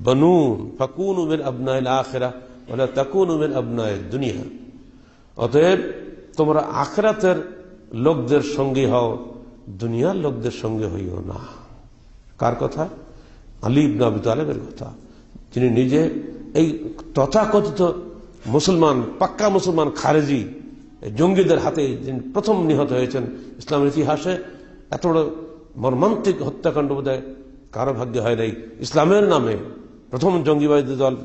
বানুন ফাকুনু মিন আবনাইল আখিরাহ ওয়া লা তাকুনু মিন আবনাইদ দুনিয়া। অতএব তোমরা আখিরাতের লোকদের সঙ্গী হও, দুনিয়ার লোকদের সঙ্গে হইও না। কার কথা? আলী ইবনে আবি তালিবের কথা, যিনি নিজে এই তথাকথিত মুসলমান, পাক্কা মুসলমান খারেজি জঙ্গিদের হাতে যিনি প্রথম নিহত হয়েছেন ইসলামের ইতিহাসে। এত বড় মর্মান্তিক হত্যাকাণ্ড বোধহয় কারো ভাগ্যে হয় নাই। ইসলামের নামে প্রথম জঙ্গিবাদী দল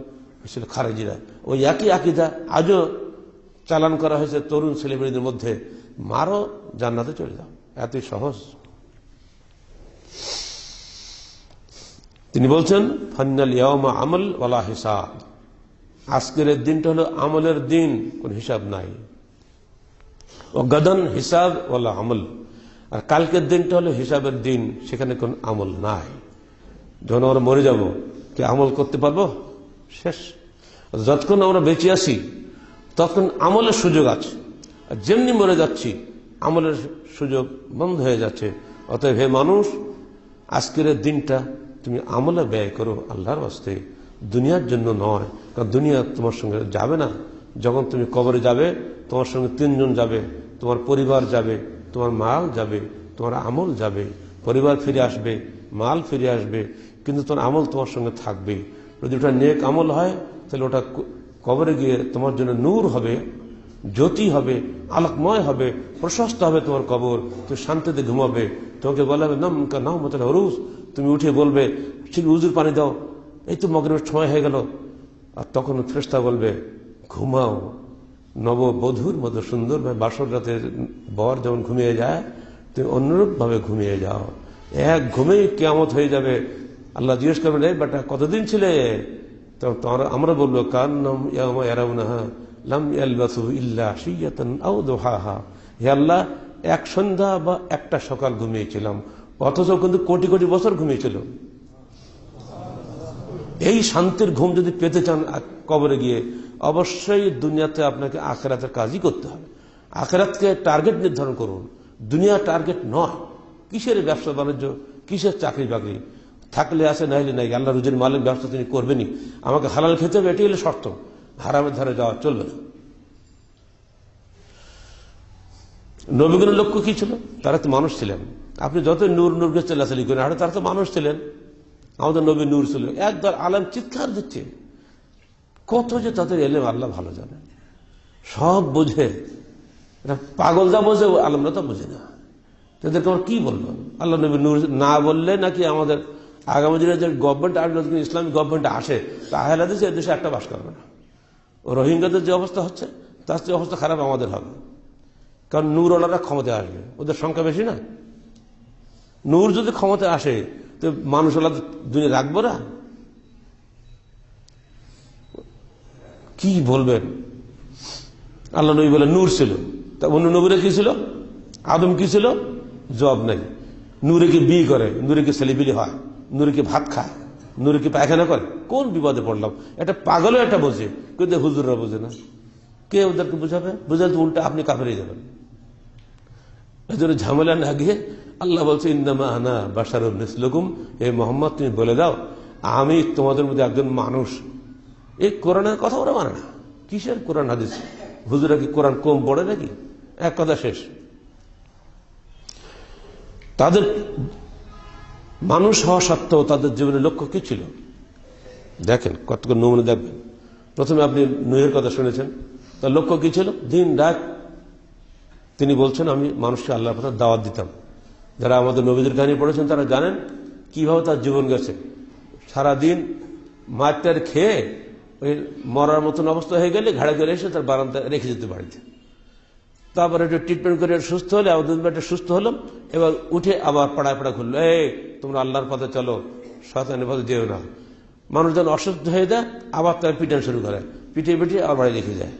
হয়েছিল খারেজিরা। ওই একই আকীদা আজও চালান করা হয়েছে তরুণ ছেলেমেয়েদের মধ্যে। মারো, জান্নাতে চলে যাও, এতই সহজ। তিনি বলছেন, ফাইনাল ইয়াউমা আমল ওয়ালা হিসাব। আজকের দিনটা হলো আমলের দিন, কোন হিসাব নাই। ও গাদান হিসাব ওয়ালা আমল। আর কালকের দিনটা হলো হিসাবের দিন, সেখানে কোন আমল নাই। যখন আমরা মরে যাব, কি আমল করতে পারবো? শেষ। যতক্ষণ আমরা বেঁচে আছি তখন আমলের সুযোগ আছে, আর যেমনি মরে যাচ্ছি আমলের সুযোগ বন্ধ হয়ে যাচ্ছে। অতএব হে মানুষ, আজকের দিনটা তুমি আমলে ব্যয় করো আল্লাহর ওয়াস্তে, দুনিয়ার জন্য নয়। কারণ দুনিয়া তোমার সঙ্গে যাবে না। যখন তুমি কবরে যাবে, তোমার সঙ্গে 3 জন যাবে, তোমার পরিবার যাবে, তোমার মাল যাবে, তোমার আমল যাবে। পরিবার ফিরে আসবে, মাল ফিরে আসবে, কিন্তু তোমার আমল তোমার সঙ্গে থাকবে। যদি ওটা নেক আমল হয়, তাহলে ওটা কবরে গিয়ে তোমার জন্য নূর হবে, জ্যোতি হবে, আলোকময় হবে, প্রশস্ত হবে তোমার কবর। তুমি শান্তিতে ঘুমাবে। তোমাকে বলা হবে নামকা নাওমাতুল উরুস, তুমি উঠে বলবে, ঠিক উজুর পানি দাও, এই তো মাগরিবের সময় হয়ে গেল। আর তখন ফেরেশতা বলবে, ঘুমাও নববধূর মতো সুন্দরভাবে। বাসর রাতে বর যেমন ঘুমিয়ে যায়, তুমি অনুরূপ ভাবে ঘুমিয়ে যাও। এক ঘুমেই কিয়ামত হয়ে যাবে। আল্লাহ জিজ্ঞেস করবেন, এই বেটা কতদিন ছিলে? আমরা বলবো, কান্নাম ইয়াওমা ইয়ারাউনাহা লাম ইয়ালবাসু ইল্লা আশিয়াতান আও দুহাহা। হে আল্লাহ, এক সন্ধ্যা বা একটা সকাল ঘুমিয়েছিলাম, অথচ কিন্তু কোটি কোটি বছর ঘুমিয়েছিল। এই শান্তির ঘুম যদি পেতে চান কবরে গিয়ে, অবশ্যই দুনিয়াতে আপনাকে আখিরাতের কাজই করতে হবে। আখিরাতকে টার্গেট নির্ধারণ করুন, দুনিয়া টার্গেট নয়। কিসের ব্যবসা বাণিজ্য, কিসের চাকরি বাকরি? থাকলে আছে, নাইলে নাই। আল্লাহ রুজির মালিক, ব্যবসা তিনি করবেনই। আমাকে হালাল খেতে হবে, এটি হলো শর্ত। হারামের ধারে যাওয়া চলবে না। নবীগণের লক্ষ্য কি ছিল? তারা তো মানুষ ছিলেন। আপনি যত নূর নূরকে চেল্লাচালি করেন, আরে তারা তো মানুষ ছিলেন। আমাদের নবী নূর ছিল। একদল আলেম চিৎকার দিচ্ছে, কত যে তাদের এলেম আল্লাহ ভালো জানে, সব বোঝে। এটা পাগল যা বোঝে আলেমরা তো বোঝে না। তাদেরকে আমার কি বললো? আল্লাহ নবী নূর না বললে নাকি আমাদের আগামী দিনে যে গভর্নমেন্ট আসবে, ইসলামিক গভর্নমেন্ট আসে, তা আহলে হাদিস এই দেশে একটা বাস করবে না। ও রোহিঙ্গাদের যে অবস্থা হচ্ছে, তার চেয়ে অবস্থা খারাপ আমাদের হবে। কারণ নূরওয়ালারা ক্ষমতায় আসবে, ওদের সংখ্যা বেশি না। নূর যদি ক্ষমতায় আসে, তো মানুষওয়ালা দুনিয়া রাখবো না? কি বলবেন? আল্লাহ নবী বলে নূর ছিল, তা অন্য নবীরা কি ছিল? আদম কি ছিল? জবাব নাই। নূরে কি বিয়ে করে? নূরে কি ছেলেপিলি হয়? নূরে কি ভাত খায়? নূরে কি পায়খানা করে? কোন বিপদে পড়লাম? এটা পাগলও এটা বোঝে, কিন্তু হুজুররা বোঝে না। কে ওদেরকে বুঝাবে? বুঝালে তো উল্টা আপনি কাফেরে যাবেন। এজন্য ঝামেলা না গিয়ে আল্লাহ বলছে, ইন্নামা আনা বাশারুম মিসলুকুম, হে মোহাম্মদ তুমি বলে দাও আমি তোমাদের মধ্যে একজন মানুষ। এই কোরআনের কথা ওরা মানে না। কিসের কোরআন হাদিস? হুজুরা কি কোরআন কম পড়ে নাকি? এক কথা শেষ। তাদের মানুষ হওয়া সত্ত্বেও তাদের জীবনের লক্ষ্য কি ছিল? দেখেন কতগুলো নমুনা দেখবেন। প্রথমে আপনি নূহের কথা শুনেছেন, তার লক্ষ্য কি ছিল? দিন রাত তিনি বলছেন আমি মানুষকে আল্লাহর কথা দাওয়াত দিতাম। যারা আমাদের নবীদের কাহিনী পড়েছেন তারা জানেন কিভাবে তার জীবন গেছে। সারাদিন মারটার খেয়ে ওই মরার মতন অবস্থা হয়ে গেলে ঘাড়ে করে এসে তার বারান্দায় রেখে যেতে বাড়িতে। তারপরে একটু ট্রিটমেন্ট করে সুস্থ হলে, আমাদের সুস্থ হলাম, এবার উঠে আবার পাড়ায় পাড়া খুললো, এই তোমরা আল্লাহর পথে চলো, শয়তানের পথে যেও না। মানুষ যখন অসুস্থ হয়ে যায় আবার তার পিটান শুরু করে, পিটিয়ে পিটিয়ে আবার বাড়ি রেখে যায়।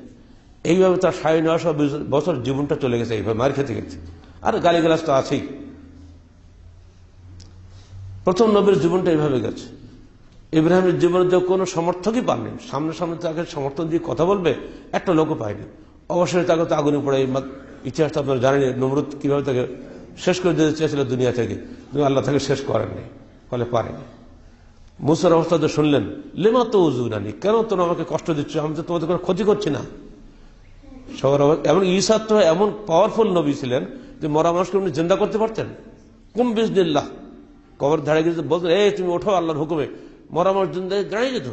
এইভাবে তার 950 বছর জীবনটা চলে গেছে এইভাবে মার খেতে খেতে। আর গালিগালাজ তো আছেই। প্রথম নবীর জীবনটা এইভাবে গেছে। ইব্রাহিমের জীবনে যে কোনো সমর্থকই পাননি, সামনে সামনে তাকে সমর্থন দিয়ে কথা বলবে একটা লোকও পায়নি। অবশ্যই তাকে তো আগুনে পড়ে, ইতিহাসটা আপনারা জানেন নমরুদ কিভাবে তাকে শেষ করে দিতে চেয়েছিল দুনিয়া থেকে, আল্লাহ তাকে শেষ করেননি, ফলে পারেনি। মুসার অবস্থা তো শুনলেন, লেমা তো উজুরানি, কেন তোমরা আমাকে কষ্ট দিচ্ছ? আমি তো তোমাদের কোনো ক্ষতি করছি না। সবার এমন ঈসা তো এমন পাওয়ারফুল নবী ছিলেন যে মরা মানুষকে উনি জিন্দা করতে পারতেন। কুম বিসমিল্লাহ, কবর ধারে গিয়ে বলতেন, এই তুমি ওঠো আল্লাহর হুকুমে, মরা মানুষ জিন্দা দাঁড়িয়ে যেত।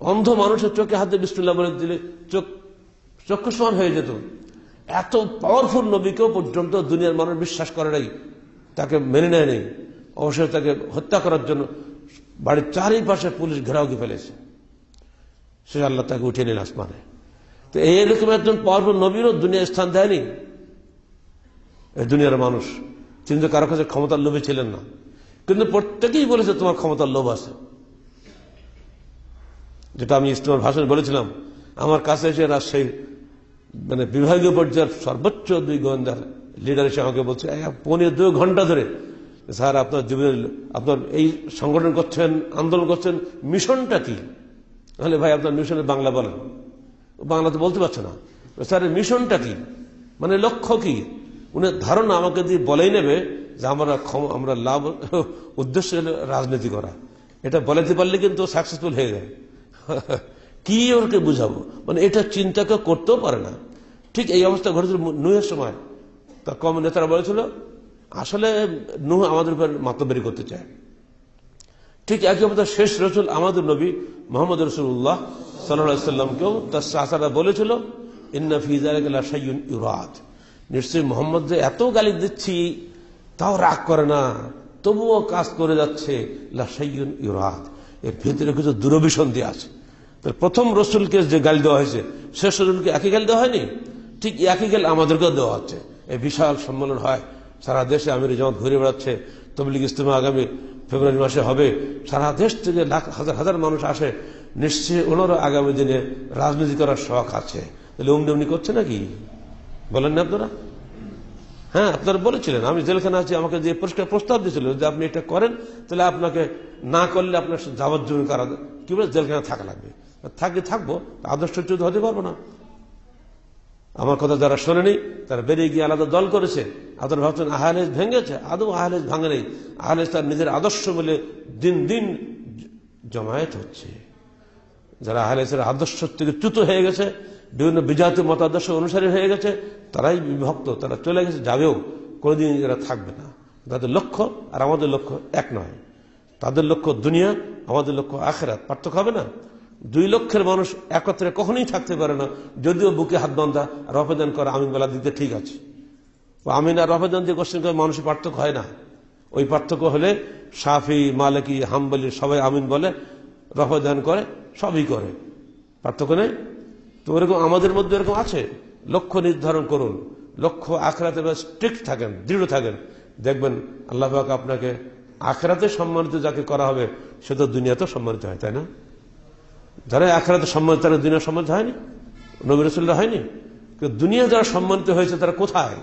অন্ধ মানুষের চোখে হাতে বিসমিল্লাহ বলে দিলে চক্ষুষ্মান হয়ে যেত। এত পাওয়ারফুল নবীকেও পর্যন্ত দুনিয়ার মানুষ বিশ্বাস করে নাই, তাকে মেনে নেয় নেই। অবশ্যই তাকে হত্যা করার জন্য বাড়ির চারিপাশে পুলিশ ঘেরাও দিয়ে ফেলেছে। সে আল্লাহ তাকে উঠিয়ে নিন আসমানে। তো এইরকম একজন পাওয়ারফুল নবীরও দুনিয়া স্থান দেয়নি এই দুনিয়ার মানুষ। তিনি তো কারো কাছে ক্ষমতার লোভী ছিলেন না, কিন্তু প্রত্যেকেই বলেছে তোমার ক্ষমতার লোভ আছে। যেটা আমি ইসলামের ভাষণে বলেছিলাম, আমার কাছে এসে রাজশাহী বিভাগীয় পর্যায়ের সর্বোচ্চ 2 গোয়েন্দার লিডার এসে আমাকে বলছে 1.5-2 ঘন্টা ধরে, স্যার আপনার জীবনের, আপনার এই সংগঠন করছেন, আন্দোলন করছেন, মিশনটা কি? তাহলে ভাই আপনার মিশনের বাংলা বলেন। বাংলা তো বলতে পারছে না। স্যার মিশনটা কি, লক্ষ্য কি? উনি ধারণা আমাকে দিয়ে বলেই নেবে যে আমরা লাভ উদ্দেশ্য রাজনীতি করা। এটা বলাতে পারলে কিন্তু সাকসেসফুল হয়ে যায়। কি ওরকে বুঝাবো, এটা চিন্তা কেউ করতেও পারে না। ঠিক এই অবস্থা ঘটেছিল নূহের সময়। তার কম নেতারা বলেছিল আসলে নূহ আমাদের উপর মাতব্বরি করতে চায়। ঠিক একই অবস্থা শেষ রসুল আমাদের নবী মোহাম্মদ রাসূলুল্লাহ সাল্লাল্লাহু আলাইহি সাল্লামকেও তার চাচারা বলেছিল, ইন্না ফী যালিকা লাশাইউন ইউরাদ, নিশ্চয়ই মোহাম্মদ যে এত গালি দিচ্ছি তাও রাগ করে না, তবুও কাজ করে যাচ্ছে, লাশাইউন ইউরাদ, এর ভিতরে কিছু দুরভিসন্ধি আছে। প্রথম রসুলকে যে গালি দেওয়া হয়েছে, শেষ রসুলকে একই গালি দেওয়া হয়নি? ঠিক একই গালি আমাদেরকেও দেওয়া হচ্ছে। এই বিশাল সম্মেলন হয় সারা দেশে, আমির জামাত ঘুরে বেড়াচ্ছে, তবলিগ ইজতেমা আগামী ফেব্রুয়ারি মাসে হবে, সারা দেশ থেকে লাখ হাজার হাজার মানুষ আসে। নিশ্চয়ই ওনারও আগামী দিনে রাজনীতি করার শখ আছে। তাহলে অমনি করছে নাকি? বলেন না আপনারা? হ্যাঁ, আপনারা বলেছিলেন, আমি জেলখানা আছি, আমাকে যে পরিষ্কার প্রস্তাব দিয়েছিল যে আপনি এটা করেন, তাহলে আপনাকে না করলে আপনার যাবজ্জীবন কারা কি বলে জেলখানা থাকা লাগবে। থাকবো, আদর্শচ্যুত হতে পারবো না। আমার কথা যারা শোনেনি তারা বেরিয়ে গিয়ে আলাদা দল করেছে। আপনারা ভাবছেন আহলেজ ভেঙেছে, আদৌ আহলেজ ভাঙে নেই। আহলেজ তার নিজের আদর্শ বলে দিন দিন জমায়েত হচ্ছে। যারা আহলেজের আদর্শ থেকে চ্যুত হয়ে গেছে বিভিন্ন বিজাতীয় মতাদর্শ অনুসারী হয়ে গেছে, তারাই বিভক্ত, তারা চলে গেছে, যাবেও, কোনোদিন এরা থাকবে না। তাদের লক্ষ্য আর আমাদের লক্ষ্য এক নয়। তাদের লক্ষ্য দুনিয়া, আমাদের লক্ষ্য আখিরাত। পার্থক্য হবে না। 2 লক্ষের মানুষ একত্রে কখনোই থাকতে পারে না, যদিও বুকে হাত বান্ধা আর আবেদন করে আমিন বেলা দিতে ঠিক আছে। আমিন আর আবেদন দিয়ে কোশ্চেন করে মানুষের পার্থক্য হয় না। ওই পার্থক্য হলে শাফি, মালিকি, হাম্বলি সবাই আমিন বলে, রফাদান করে, সবই করে, পার্থক্য নেই। তো ওরকম আমাদের মধ্যে এরকম আছে। লক্ষ্য নির্ধারণ করুন, লক্ষ্য আখিরাতে স্ট্রিক্ট থাকেন, দৃঢ় থাকেন, দেখবেন আল্লাহ পাক আপনাকে আখিরাতে সম্মানিত যাকে করা হবে সে তো দুনিয়াতেও সম্মানিত হয়, তাই না? যারা আখিরাতে সম্মানিত তারা দুনিয়া সম্মানিত হয়নি, নবী রাসূলরা হয়নি। কিন্তু দুনিয়া যারা সম্মানিত হয়েছে তারা কোথায়?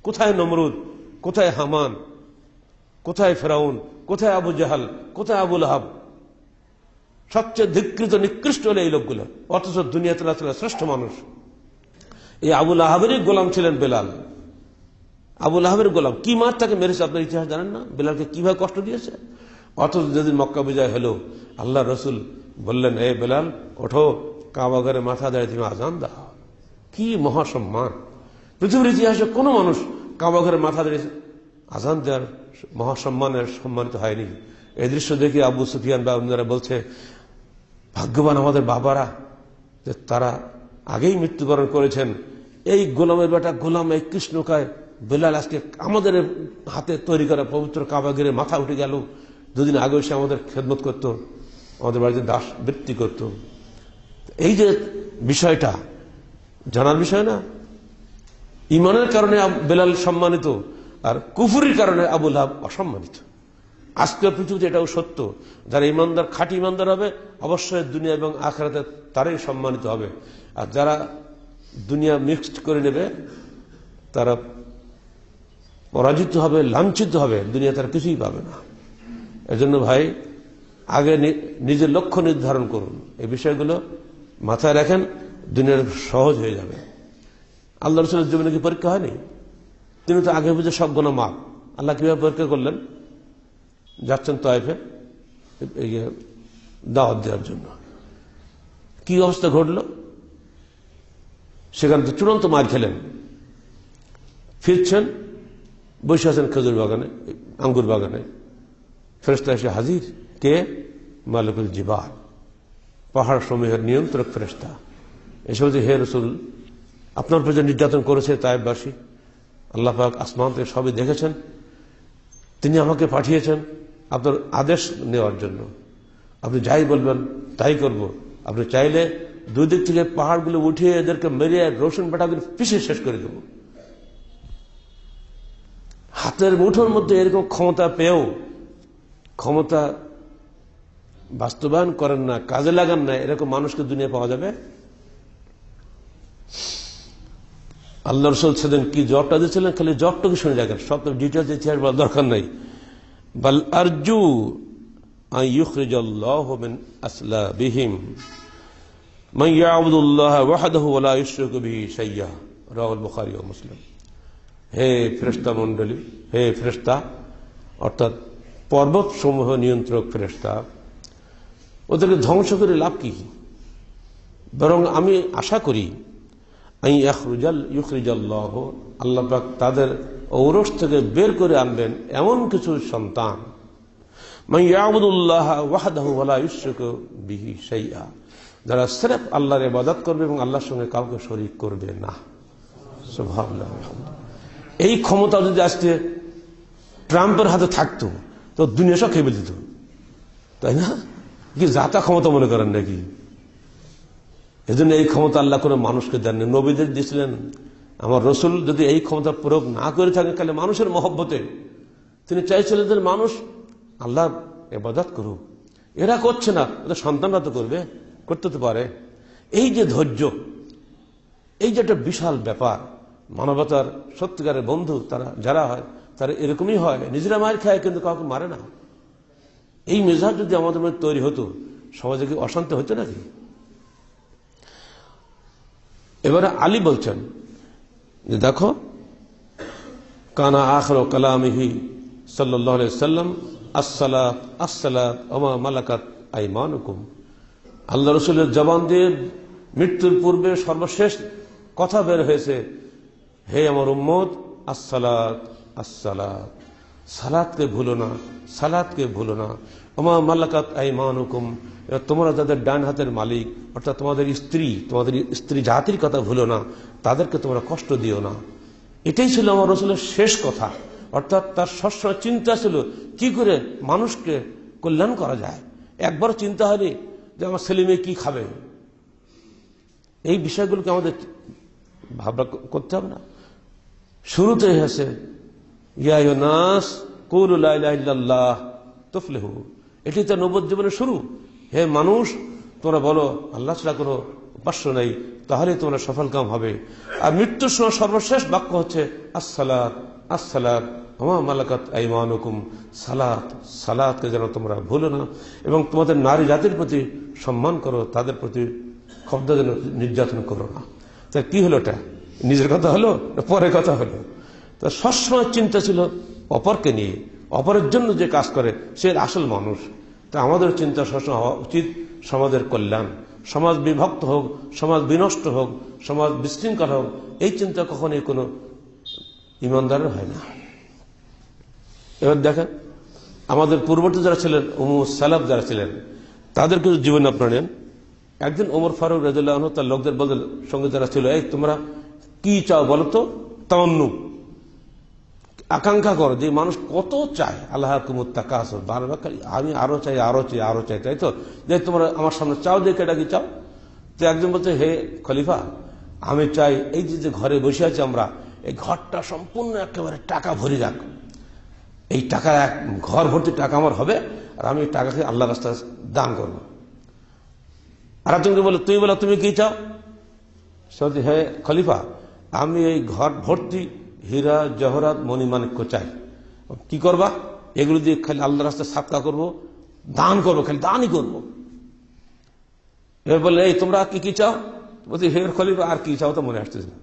কোথায় নমরুদ, কোথায় হামান, কোথায় ফেরাউন, কোথায় আবু জাহাল, কোথায় আবু লাহাব? সবচেয়ে ধিক্কৃত নিকৃষ্ট হলো এই লোকগুলো, অথচ দুনিয়াতে শ্রেষ্ঠ মানুষ। এই আবু লাহাবেরই গোলাম ছিলেন বেলাল। আবু লাহাবের গোলাম, কি মার তাকে মেরেছে আপনার ইতিহাস জানেন না? বেলালকে কিভাবে কষ্ট দিয়েছে। অথচ যেদিন মক্কা বিজয় হলো, আল্লাহ রসুল বললেন, এ বেলাল ওঠো, কাবা ঘরে মাথা দাঁড়িয়ে তুমি আজান দাও। কি মহাসম্মান! পৃথিবীর ইতিহাসে কোনো মানুষ কাবা ঘরে মাথা দাঁড়িয়ে আজান দেওয়ার মহাসম্মানের সম্মানিত হয়নি। এই দৃশ্য দেখে আবু সুফিয়ান বা অন্যরা বলছে, ভাগ্যবান আমাদের বাবারা যে তারা আগেই মৃত্যুবরণ করেছেন। এই গোলামের বেটা গোলাম, এই কৃষ্ণকায় বেলাল আজকে আমাদের হাতে তৈরি করা পবিত্র কাবা ঘরে মাথা উঠে গেল। 2 দিন আগে সে আমাদের খেদমত করত, আমাদের বাড়িতে দাস বৃত্তি করত। এই যে বিষয়টা জানার বিষয় না। ইমানের কারণে বেলাল সম্মানিত, আর কুফুরির কারণে আবু লাহাব অসম্মানিত। আজকে পৃথিবীতে এটাও সত্য, যারা ইমানদার, খাঁটি ইমানদার হবে অবশ্যই দুনিয়া এবং আখিরাতে তারাই সম্মানিত হবে। আর যারা দুনিয়া মিক্সড করে নেবে তারা পরাজিত হবে, লাঞ্ছিত হবে, দুনিয়া তারা কিছুই পাবে না। এজন্য ভাই, আগে নিজের লক্ষ্য নির্ধারণ করুন, এই বিষয়গুলো মাথায় রাখেন, দুনিয়ার সহজ হয়ে যাবে। আল্লাহ রসুলের জীবনে কি পরীক্ষা হয়নি? তিনি তো আগে বুঝে সব গুনাহ মাফ। আল্লাহ কিভাবে পরীক্ষা করলেন? যাচ্ছেন তায়েফে দাওয়াত দেওয়ার জন্য, কি অবস্থা ঘটল? সেখান থেকে চূড়ান্ত মার খেলেন। ফিরছেন, বসে আছেন খেজুর বাগানে, আঙ্গুর বাগানে। ফেরেশতা এসে হাজির। কে? মালিকুল জিবাল, পাহাড় সমূহের নিয়ন্ত্রক ফেরেশতা। এসে বলছে, হে রাসূল, আপনার উপর যে নির্যাতন করেছে তায়েফবাসী, আল্লাহ পাক আসমান থেকে সবই দেখেছেন, তিনি আমাকে পাঠিয়েছেন আপনার আদেশ নেওয়ার জন্য। আপনি যাই বলবেন তাই করব। আপনি চাইলে 2 দিক থেকে পাহাড়গুলো উঠিয়ে এদেরকে মেরে রসুন বাটাগুলো পিষে শেষ করে দেব। হাতের মুঠোর মধ্যে এরকম ক্ষমতা পেয়েও ক্ষমতা বাস্তবায়ন করেন না, কাজে লাগান না, এরকম মানুষকে দুনিয়া পাওয়া যাবে? আল্লাহ রসুল সেদিন কি জবটা দিয়েছিলেন, খালি জবটাকে শুনে রাখেন, সব তো ডিটেলস ইতিহাস বলার দরকার নাই। বাল আরজু আন ইউখরিজাল্লাহু মিন আসলাবিহিম মান ইয়াবুদুল্লাহ ওয়াহদাহু ওয়া লা ইউশরিকু বিহি শাইয়্যা, রাওয়াহুল বুখারী ও মুসলিম। হে ফেরেশতা মণ্ডলী, হে ফেরেশতা অর্থাৎ পর্বত সমূহ নিয়ন্ত্রক ফেরেশতা, ওদেরকে ধ্বংস করে লাভ কি? বরং আমি আশা করি ইউখরিজাল্লাহ, আল্লাহ পাক তাদের ঔরস থেকে বের করে আনবেন এমন কিছু সন্তান, মান ইয়াবুদুল্লাহ ওয়াহদাহু ওয়া লা ইউশরিকু বিহি শাইয়্যা, যারা সির্ফ আল্লাহর ইবাদত করবে এবং আল্লাহর সঙ্গে কাউকে শরীক করবে না। সুবহানাল্লাহ। এই ক্ষমতা যদি আজকে ট্রাম্পের হাতে থাকতো তো দুনিয়া সব খেয়ে দিত, তাই না? কি জাতা ক্ষমতা মনে করেন নাকি? এজন্য এই ক্ষমতা আল্লাহ কোনো মানুষকে দেননি, নবীদের দিয়েছিলেন। আমার রসুল যদি এই ক্ষমতা প্রয়োগ না করে থাকেন তাহলে মানুষের মহব্বতে তিনি চাইছিলেন যে মানুষ আল্লাহর ইবাদত করুক। এরা করছে না, ওদের সন্তানরা তো করবে, করতে তো পারে। এই যে ধৈর্য, এই যে একটা বিশাল ব্যাপার, মানবতার সত্যিকারের বন্ধু তারা যারা হয় তারা এরকমই হয়, নিজেরা মার খায় কিন্তু কাউকে মারে না। এই মেজাজ যদি আমাদের মধ্যে তৈরি হতো, সমাজে কি অশান্তি হতো নাকি? এবারে আলী বলছেন যে দেখো, কানা আখিরু কালামিহি সাল্লাল্লাহু আলাইহি ওয়াসাল্লাম আসসালাত আসসালাত ওয়া মা মালাকাত আইমানুকুম। আল্লাহ রাসূলের জবান দিয়ে মৃত্যুর পূর্বে সর্বশেষ কথা বের হয়েছে, হে আমার উম্মত, আসসালাত আসসালাত, সালাতকে ভুলো না, সালাতকে ভুলো না। ওমা মালাকাত আইমানুকুম, তোমরা যাদের ডান হাতের মালিক, অর্থাৎ তোমাদের স্ত্রী জাতির কথা ভুলো না, তাদেরকে তোমরা কষ্ট দিও না। এটাই ছিল আমার রাসূলের শেষ কথা। অর্থাৎ তার সবসময় চিন্তা ছিল কি করে মানুষকে কল্যাণ করা যায়। একবার চিন্তা হয়নি যে আমার ছেলে মেয়ে কি খাবে। এই বিষয়গুলোকে আমাদের ভাবনা করতে হবে না। শুরুতে হয়েছে ইয়া আইয়ুহান নাস কুলু লা ইলাহা ইল্লাল্লাহ তুফলিহু, এটি তো নবুয়ত জীবনের শুরু। হে মানুষ, তোমরা বলো আল্লাহ ছাড়া কোনো উপাস্য নেই, তাহলে তোমরা সফলকাম হবে। আর মৃত্যুর সময় সর্বশেষ বাক্য হচ্ছে আসসালাত আসসালাত ওমা মালাকাত আইমানুকুম, সালাত, সালাতকে যেন তোমরা ভুলো না, এবং তোমাদের নারী জাতির প্রতি সম্মান করো, তাদের প্রতি ক্ষুব্ধ যেন নির্যাতন করো না। তা কি হলো, এটা নিজের কথা হলো, পরের কথা হলো? তা সবসময় চিন্তা ছিল অপরকে নিয়ে, অপরের জন্য যে কাজ করে সে আসল মানুষ। তা আমাদের চিন্তা সবসময় হওয়া উচিত সমাজের কল্যাণ। সমাজ বিভক্ত হোক, সমাজ বিনষ্ট হোক, সমাজ বিশৃঙ্খল হোক, এই চিন্তা কখনোই কোনো ইমানদারের হয় না। এবার দেখেন আমাদের পূর্ববর্তী যারা ছিলেন, সালাফ যারা ছিলেন, তাদের কিছু জীবন আপনারা নেন। একদিন ওমর ফারুক রাদিয়াল্লাহু আনহু তার লোকদের বললেন, সঙ্গে যারা ছিল, এই তোমরা কি চাও বলো তো? তামান্নু, আকাঙ্ক্ষা করো যে মানুষ কত চায়। আল্লাহ কুমুত তাকাসুর, বারবার আমি আরো চাই, আরো চাই, আরো চাই, তাই তো? যে তোমরা আমার সামনে চাও, দেখে এটা কি চাও? তো একজন বলছে, হে খলিফা, আমি চাই এই যে ঘরে বসে আছি আমরা, এই ঘরটা সম্পূর্ণ একেবারে টাকা ভরে যাক। এই টাকা, ঘর ভর্তি টাকা আমার হবে, আর আমি এই টাকাকে আল্লাহর রাস্তায় দান করবো। আর একজনকে বলে, তুমি বলো তুমি কি চাও? সে বলছে, হে খলিফা, আমি এই ঘর ভর্তি হীরা জহরাত মণিমাণিক্য চাই। কি করবা? এগুলো দিয়ে খালি আল্লাহর রাস্তায় সাদকা করবো, দান করবো, খালি দানই করবো। এবার বললে, এই তোমরা কি কি চাও? বলছি, হে খলিফা, আর কি চাও তো মনে আসতেছে না।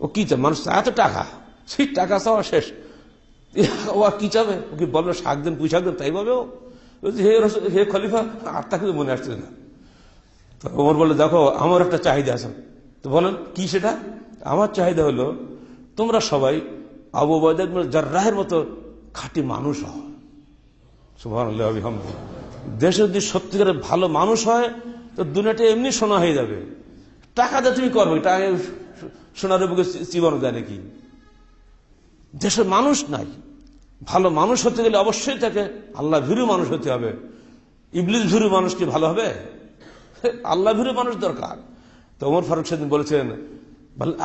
ও কি চায়? মানুষ এত টাকা, সেই টাকা চাওয়া শেষ, ও আর কি চাবে? ও কি বলবে শাক দেন, পুঁই শাক দেন, তাই ভাবে ও? বলছি, হে খলিফা, আর তা কিছু মনে আসতেছে না। তো ওমর বলে, দেখো আমার একটা চাহিদা আছে। তো বলেন কি সেটা? আমার চাহিদা হলো তোমরা সবাই আবু উবাইদা ইবনে জাররাহের মতো খাঁটি মানুষ হও। সুবহানাল্লাহ ওয়া বিহামদিহি। দেশে যদি সত্যিকারের ভালো মানুষ হয় তো দুনিয়াটা এমনি সোনা হয়ে যাবে। টাকা দিয়ে তুমি করবে, টাকা সোনার বুকে জীবন দেয় নাকি? দেশের মানুষ নাই, ভালো মানুষ হতে গেলে অবশ্যই তাকে আল্লাহ ভীরু মানুষ হতে হবে। ইবলিস ভীরু মানুষ কি ভালো হবে? আল্লাহ ভীরু মানুষ দরকার। তো ওমর ফারুক সেদিন বলেছেন,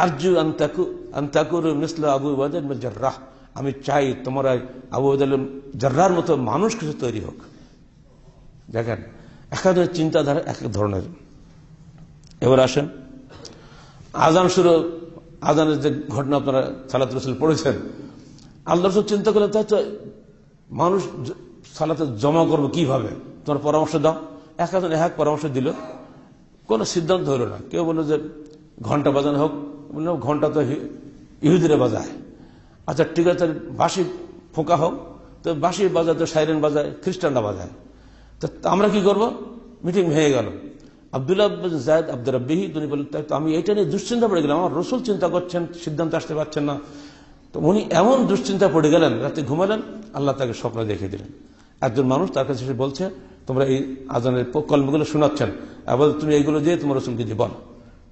আরজু আন তাকুনু মিসলা আবু উবাইদা ইবনে জাররাহ, আমি চাই তোমরা আবু উবাইদা জাররাহর মতো মানুষ কিছু তৈরি হোক। দেখেন একাধিক চিন্তাধারা এক এক ধরনের। এবার আসেন আজান শুরু, আজানের যে ঘটনা আপনারা সালাত রাসূল পড়েছেন, আল্লাহ রাসূল চিন্তা করলেন, তাই তো মানুষ সালাতে জমা করবো কিভাবে, তোমার পরামর্শ দাও। একজন এক পরামর্শ দিল, কোনো সিদ্ধান্ত হলো না। কেউ বললো যে ঘন্টা বাজানো হোক, বললো ঘন্টা তো ইহুদিরা বাজায়। আচ্ছা ঠিক আছে, বাঁশি ফোঁকা হোক, তো বাঁশি বাজায় তো সাইরেন বাজায়, খ্রিস্টানরা বাজায়। তো আমরা কি করব? মিটিং হয়ে গেল। আব্দুল্লাহ জায়েদ আব্দুর রাব্বিহি তিনি বললেন, তাই তো আমি এটা নিয়ে দুশ্চিন্তা পড়ে গেলাম, আমার রাসূল চিন্তা করছেন, সিদ্ধান্ত আসতে পারছেন না। তো উনি এমন দুশ্চিন্তা পড়ে গেলেন, রাতে ঘুমালেন, আল্লাহ তাকে স্বপ্ন দেখে দিলেন। একজন মানুষ তার কাছে বলছে, তোমরা এই আজানের কলমগুলো শোনাচ্ছেন, আবার তুমি এইগুলো দিয়ে তোমার রাসূলকে দিয়ে বলো।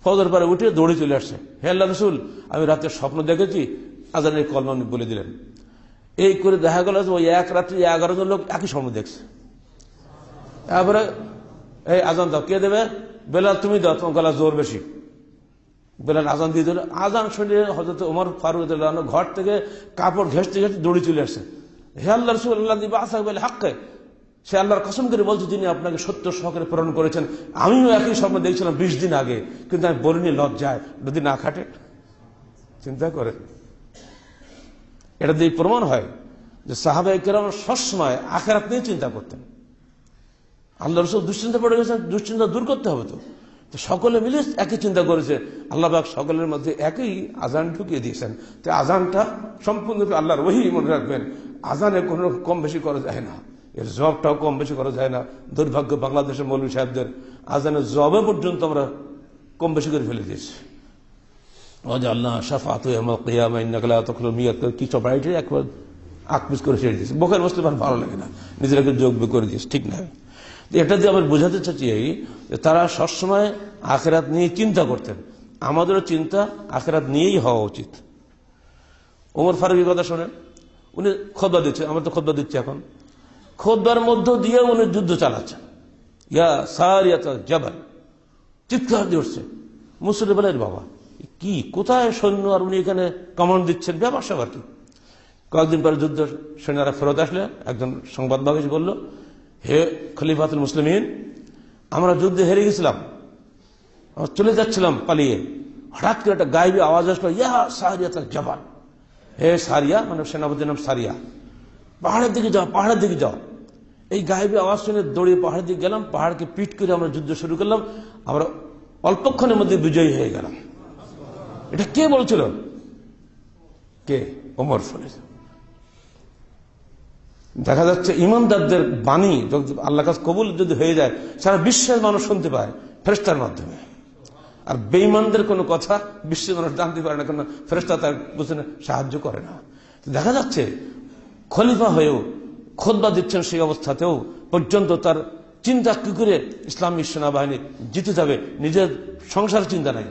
ফজর পরে উঠে দৌড়ে চলে আসছে, হে আল্লাহ রাসূল, আমি রাতে স্বপ্ন দেখেছি, আজানের কলম আমি বলে দিলেন। এই করে দেখা গেল যে ওই এক রাত্রি 11 জন লোক একই স্বপ্ন দেখছে। তারপরে এই আজান দাও, কে দেবে? বেলাল তুমি দাও, তোমার গলা জোর বেশি। বেলাল আজান দিয়ে দিল। আজান শুনে হযরত ওমর ফারুক রাদিয়াল্লাহু আনহু ঘর থেকে কাপড় ঘেঁষতে ঘেঁষতে দৌড়ে চলে আসছে, হে আল্লাহ রাসূল, আল্লাযী বা'আসাকা বিল হাক্কি, সে আল্লাহর কসম করে বলছে যিনি আপনাকে সত্য সহকারে প্রেরণ করেছেন, আমিও একই স্বপ্ন দেখছিলাম 20 দিন আগে, কিন্তু আমি বলিনি, লজ্জায় যদি না খাটে। চিন্তা করেন, এটা দিয়ে প্রমাণ হয় যে সাহাবায়ে কেরাম সবসময় আখিরাত নিয়ে চিন্তা করতেন। আল্লাহ রাসূল দুশ্চিন্তা পড়ে গেছেন, দুশ্চিন্তা দূর করতে হবে। তো সকলে মিলে একই চিন্তা করেছে, আল্লাহ পাক সকলের মধ্যে একই আজান ঢুকিয়ে দিয়েছেন। তো আজানটা সম্পূর্ণরূপে আল্লাহর ওহী, মনে রাখবেন। আজানে কোনো কম বেশি করা যায় না, এর জবাবটাও কম বেশি করা যায় না। দুর্ভাগ্য বাংলাদেশের মৌলভী সাহেবদের, আজানের জবাবে পর্যন্ত আমরা কম বেশি করে ফেলে দিয়েছে। আল্লাহ শাফাতু ইয়াউমাল কিয়ামা ইন্নাকা লা তাখলু মিয়াত কি চপাইটে একবার আকমিস করে ছেড়ে দিয়েছে। বোখারি মুসলিম আর ভালো লাগে না, নিজেরাকে যোগ্য করে দিয়েছে, ঠিক না। এটা দিয়ে আমরা বোঝাতে চাচ্ছি যে তারা সবসময় আখিরাত নিয়ে চিন্তা করতেন। আমাদেরও চিন্তা আখিরাত নিয়েই হওয়া উচিত। ওমর ফারুকের কথা শোনেন, উনি খুতবা দিচ্ছেন, আমরা তো খুতবা দিচ্ছি এখন, খুতবার মধ্য দিয়ে উনি যুদ্ধ চালাচ্ছেন। ইয়া সারিয়াতুল জাবাল, চিৎকার দিয়ে উঠছে। মুসলিম বলেন বাবা কি কোথায় সৈন্য, আর উনি এখানে কমান্ড দিচ্ছেন, ব্যাপার স্যাপার কি। কয়েকদিন পরে যুদ্ধ সৈন্যরা ফেরত আসলে একজন সংবাদদাতা এসে বলল, হে খলিফাতুল মুসলিমিন, আমরা যুদ্ধে হেরে গেছিলাম, চলে যাচ্ছিলাম পালিয়ে, হঠাৎ করে একটা গায়েবী আওয়াজ আসলো, ইয়া সারিয়াতুল জাবাল, হে সারিয়া, মানে সেনাপতির নাম সারিয়া, পাহাড়ের দিকে যাও, পাহাড়ের দিকে যাও। এই গায়েবী আওয়াজ শুনে দৌড়িয়ে পাহাড়ের দিকে গেলাম, পাহাড়কে পিট করে আমরা যুদ্ধ শুরু করলাম, আমরা অল্পক্ষণের মধ্যে বিজয়ী হয়ে গেলাম। এটা কে বলছিল? কে? ওমর ফারুক। দেখা যাচ্ছে ইমানদারদের বাণী আল্লাহর কাছে কবুল যদি হয়ে যায়, সারা বিশ্বের মানুষ শুনতে পায় ফেরেশতার মাধ্যমে। আর বেঈমানদের কোনো কথা বিশ্বের মানুষ জানতে পারে না, কারণ ফেরেশতা তার বুঝতে সাহায্য করে না। দেখা যাচ্ছে খলিফা হয়েও খুতবা দিচ্ছেন, সেই অবস্থাতেও পর্যন্ত তার চিন্তা কি করে ইসলামী সেনাবাহিনী জিতে যাবে, নিজের সংসার চিন্তা নাই।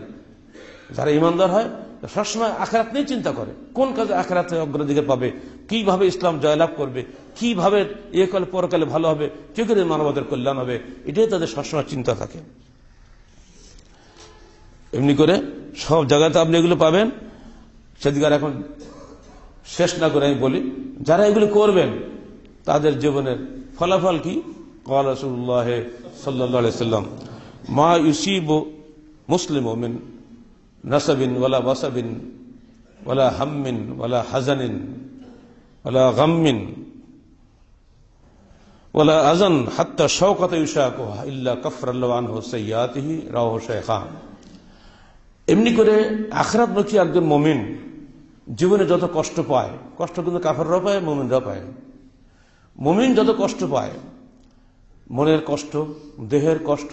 যারা ইমানদার হয় সবসময় আখিরাত নিয়ে চিন্তা করে, কোন কাজে আখিরাতে অগ্রাধিকার পাবে, কিভাবে ইসলাম জয়লাভ করবে, কিভাবে একালে পরকালে ভালো হবে, কি করে মানবতার কল্যাণ হবে, এটাই তাদের সবসময় চিন্তা থাকে। এমনি করে সব জায়গাতে আপনি এগুলো পাবেন। সেদিকে এখন শেষ না করে আমি বলি, যারা এগুলো করবেন তাদের জীবনের ফলাফল কি? ক্বালা রাসূলুল্লাহ সাল্লাল্লাহু আলাইহি ওয়াসাল্লাম, মা ইউসিবু মুসলিমু মিন নাসাবিন ওয়ালা ওয়াসাবিন ওয়ালা হাম্মিন ওয়ালা হাজানিন ওয়ালা গাম্মিন ওয়ালা আযান হাত্তা শাওকাতা ইউশাকুহা ইল্লা কাফফারাল্লাহু আনহু সাইয়্যাতিহি, রাওয়াহু শাইখান। এমনি করে আখিরাতমুখী একজন মুমিন জীবনে যত কষ্ট পায়, কষ্ট কিন্তু কাফেররাও পায়, মুমিনরাও পায়। মুমিন যত কষ্ট পায়, মনের কষ্ট, দেহের কষ্ট,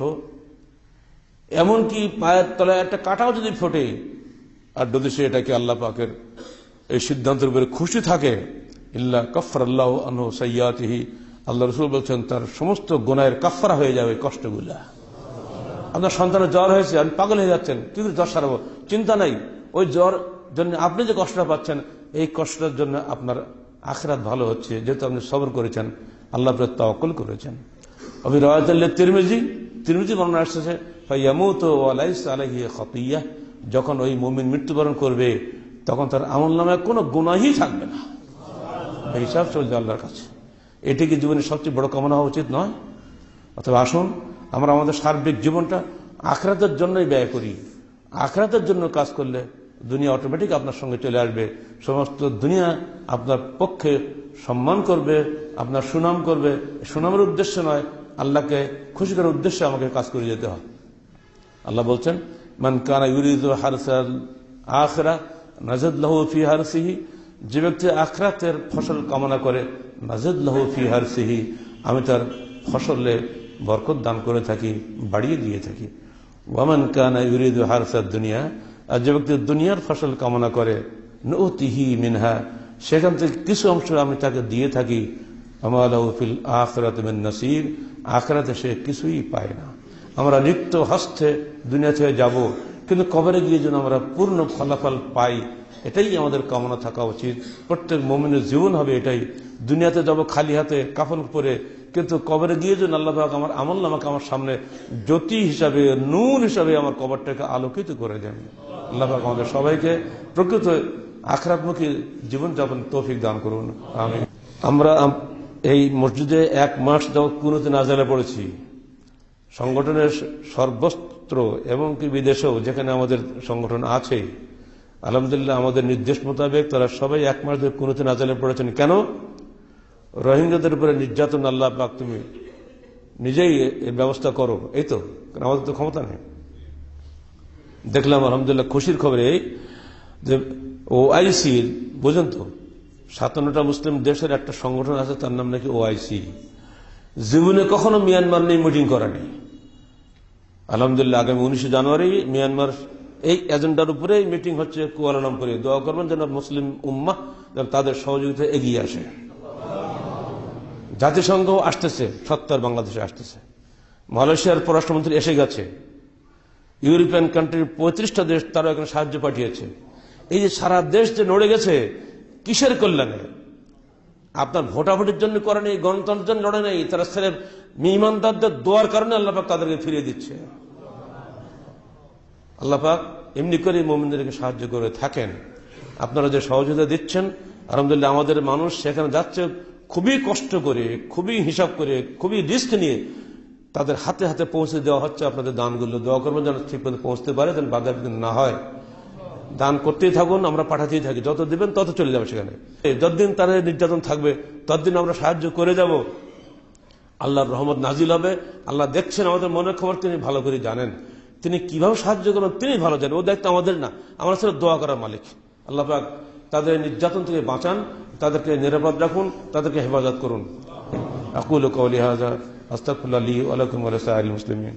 এমনকি পায়ের তলায় একটা কাঁটাও যদি ফোটে, আর যদি সে এটাকে আল্লাহ পাকের এই সিদ্ধান্তের উপরে খুশি থাকে, ইল্লা কাফফারাল্লাহু আনহু সাইয়্যাতিহি, আল্লাহ রাসূল বলছেন তার সমস্ত গুনাহের কাফফারা হয়ে যাবে কষ্টগুলা। আপনার সন্তানের জ্বর হয়েছে, আপনি পাগল হয়ে যাচ্ছেন, কি করে জ্বর সারাবো, চিন্তা নাই, ওই জ্বর জন্য আপনি যে কষ্টটা পাচ্ছেন, এই কষ্টের জন্য আপনার আখিরাত ভালো হচ্ছে, যেহেতু আপনি সবর করেছেন, আল্লাহ প্রতি তাওয়াক্কুল করেছেন। আবু রাওয়াতুল তিরমিজি বর্ণনা আসছে, ফায়ামুতু ওয়া লাইসা আলাইহি খাতিয়াহ, যখন ওই মুমিন মৃত্যুবরণ করবে তখন তার আমলনামায় কোনো গুনাহই থাকবে না, হিসাব চলবে আল্লাহর কাছে। এটি কি জীবনের সবচেয়ে বড় কামনা হওয়া উচিত নয়? অথবা আসুন আমরা আমাদের সার্বিক জীবনটা আখিরাতের জন্যই ব্যয় করি। আখিরাতের জন্য কাজ করলে দুনিয়া অটোমেটিক আপনার সঙ্গে চলে আসবে, সমস্ত দুনিয়া আপনার পক্ষে সম্মান করবে, আপনার সুনাম করবে। সুনামের উদ্দেশ্য নয়, আল্লাহকে খুশি করার উদ্দেশ্যে আমাকে কাজ করে যেতে হয়। আল্লাহ বলছেন, মান কানা ইউরিদু হারসাল আখিরা নাজিদ লাহু ফি হারসিহি, যে ব্যক্তি আখিরাতের ফসল কামনা করে, নাজিদ লাহু ফি হারসিহি, আমি তার ফসলে বরকত দান করে থাকি, বাড়িয়ে দিয়ে থাকি। ওয়ামান কানা ইউরিদু হারসাদ দুনিয়া, আর যে ব্যক্তি দুনিয়ার ফসল কামনা করে, নুতিহি মিনহা, সেখান থেকে কিছু অংশ আমি তাকে দিয়ে থাকি, আমা লাহু ফিল আখিরাতি মিন নাসিব, আখিরাতে সে কিছুই পায় না। আমরা রিক্ত হস্তে দুনিয়া থেকে যাব, কিন্তু কবরে গিয়ে যেন আমরা পূর্ণ ফলাফল পাই, এটাই আমাদের কামনা থাকা উচিত। প্রত্যেক মুমিনের জীবন হবে এটাই। দুনিয়াতে যাব খালি হাতে কাফন পরে, কিন্তু কবরে গিয়ে যেন আল্লাহ পাক আমার আমলনামাকে আমার সামনে জ্যোতি হিসাবে, নূর হিসাবে আমার কবরটাকে আলোকিত করে দেন। আল্লাহ পাক আমাদের সবাইকে প্রকৃত আখিরাতমুখী জীবনযাপন তৌফিক দান করুন, আমিন। আমরা এই মসজিদে 1 মাস যাবত কুনুতে নাযিলে পড়েছি। সংগঠনের সর্বত্র এমনকি বিদেশেও যেখানে আমাদের সংগঠন আছে, আলহামদুলিল্লাহ আমাদের নির্দেশ মোতাবেক তারা সবাই 1 মাস ধরে কুনুতে নাযিলে পড়েছেন। কেন? রোহিঙ্গাদের উপরে নির্যাতন, আল্লাহ পাক তুমি নিজেই এর ব্যবস্থা করো, এই তো, কারণ আমাদের তো ক্ষমতা নেই। দেখলাম আলহামদুলিল্লাহ খুশির খবর এই যে ওআইসি, বুঝেন তো, 57টা মুসলিম দেশের একটা সংগঠন আছে, তার নাম নাকি ওআইসি। জীবনে কখনো মিয়ানমার নিয়ে মিটিং করেনি। আলহামদুলিল্লাহ আগামী 19 জানুয়ারি মিয়ানমার এই এজেন্ডার উপরেই মিটিং হচ্ছে কুয়ালালামপুরে। দোয়া করবেন যেন মুসলিম উম্মাহ যেন তাদের সহযোগিতা এগিয়ে আসে। জাতিসংঘ আসতেছে, 70 বাংলাদেশে আসতেছে। মালয়েশিয়ার পররাষ্ট্রমন্ত্রী এসে গেছে। ইউরোপিয়ান কান্ট্রির 35টা দেশ তারা এখানে সাহায্য পাঠিয়েছে। এই যে সারা দেশ যে নড়ে গেছে কিসের কল্যাণে? আপনার ভোটাভুটির জন্য করে নেই, গণতন্ত্রের জন্য লড়ে নেই, তারা স্রেফ ইমানদারদের দোয়ার কারণে আল্লাহ পাক তাদেরকে ফিরিয়ে দিচ্ছে। আল্লাহ পাক এমনি করে মুমিনদেরকে সাহায্য করে থাকেন। আপনারা যে সহযোগিতা দিচ্ছেন, আলহামদুলিল্লাহ আমাদের মানুষ সেখানে যাচ্ছে খুবই কষ্ট করে, খুবই হিসাব করে, খুবই রিস্ক নিয়ে তাদের হাতে হাতে পৌঁছে দেওয়া হচ্ছে। আপনাদের দানগুলো দোয়া করবেন যেন ঠিক মতো পৌঁছতে পারে, যেন বাধা না হয়। দান করতেই থাকুন, আমরা পাঠাতেই থাকি, যত দিবেন তত চলে যাবে সেখানে। যতদিন তাদের নির্যাতন থাকবে ততদিন আমরা সাহায্য করে যাব। আল্লাহর রহমত নাজিল হবে। আল্লাহ দেখছেন আমাদের মনের খবর, তিনি ভালো করে জানেন। তিনি কিভাবে সাহায্য করবেন তিনি ভালো জানেন। ও দায়িত্ব আমাদের না, আমরা সেটা দোয়া করার মালিক। আল্লাহ পাক তাদের নির্যাতন থেকে বাঁচান, তাদেরকে নিরাপদ রাখুন, তাদেরকে হেফাজত করুন। আকুলু কওলি হাযা আস্তাগফিরুল্লাহ লি ওয়া লাকুম ওয়া লিসাইরিল মুসলিমিন।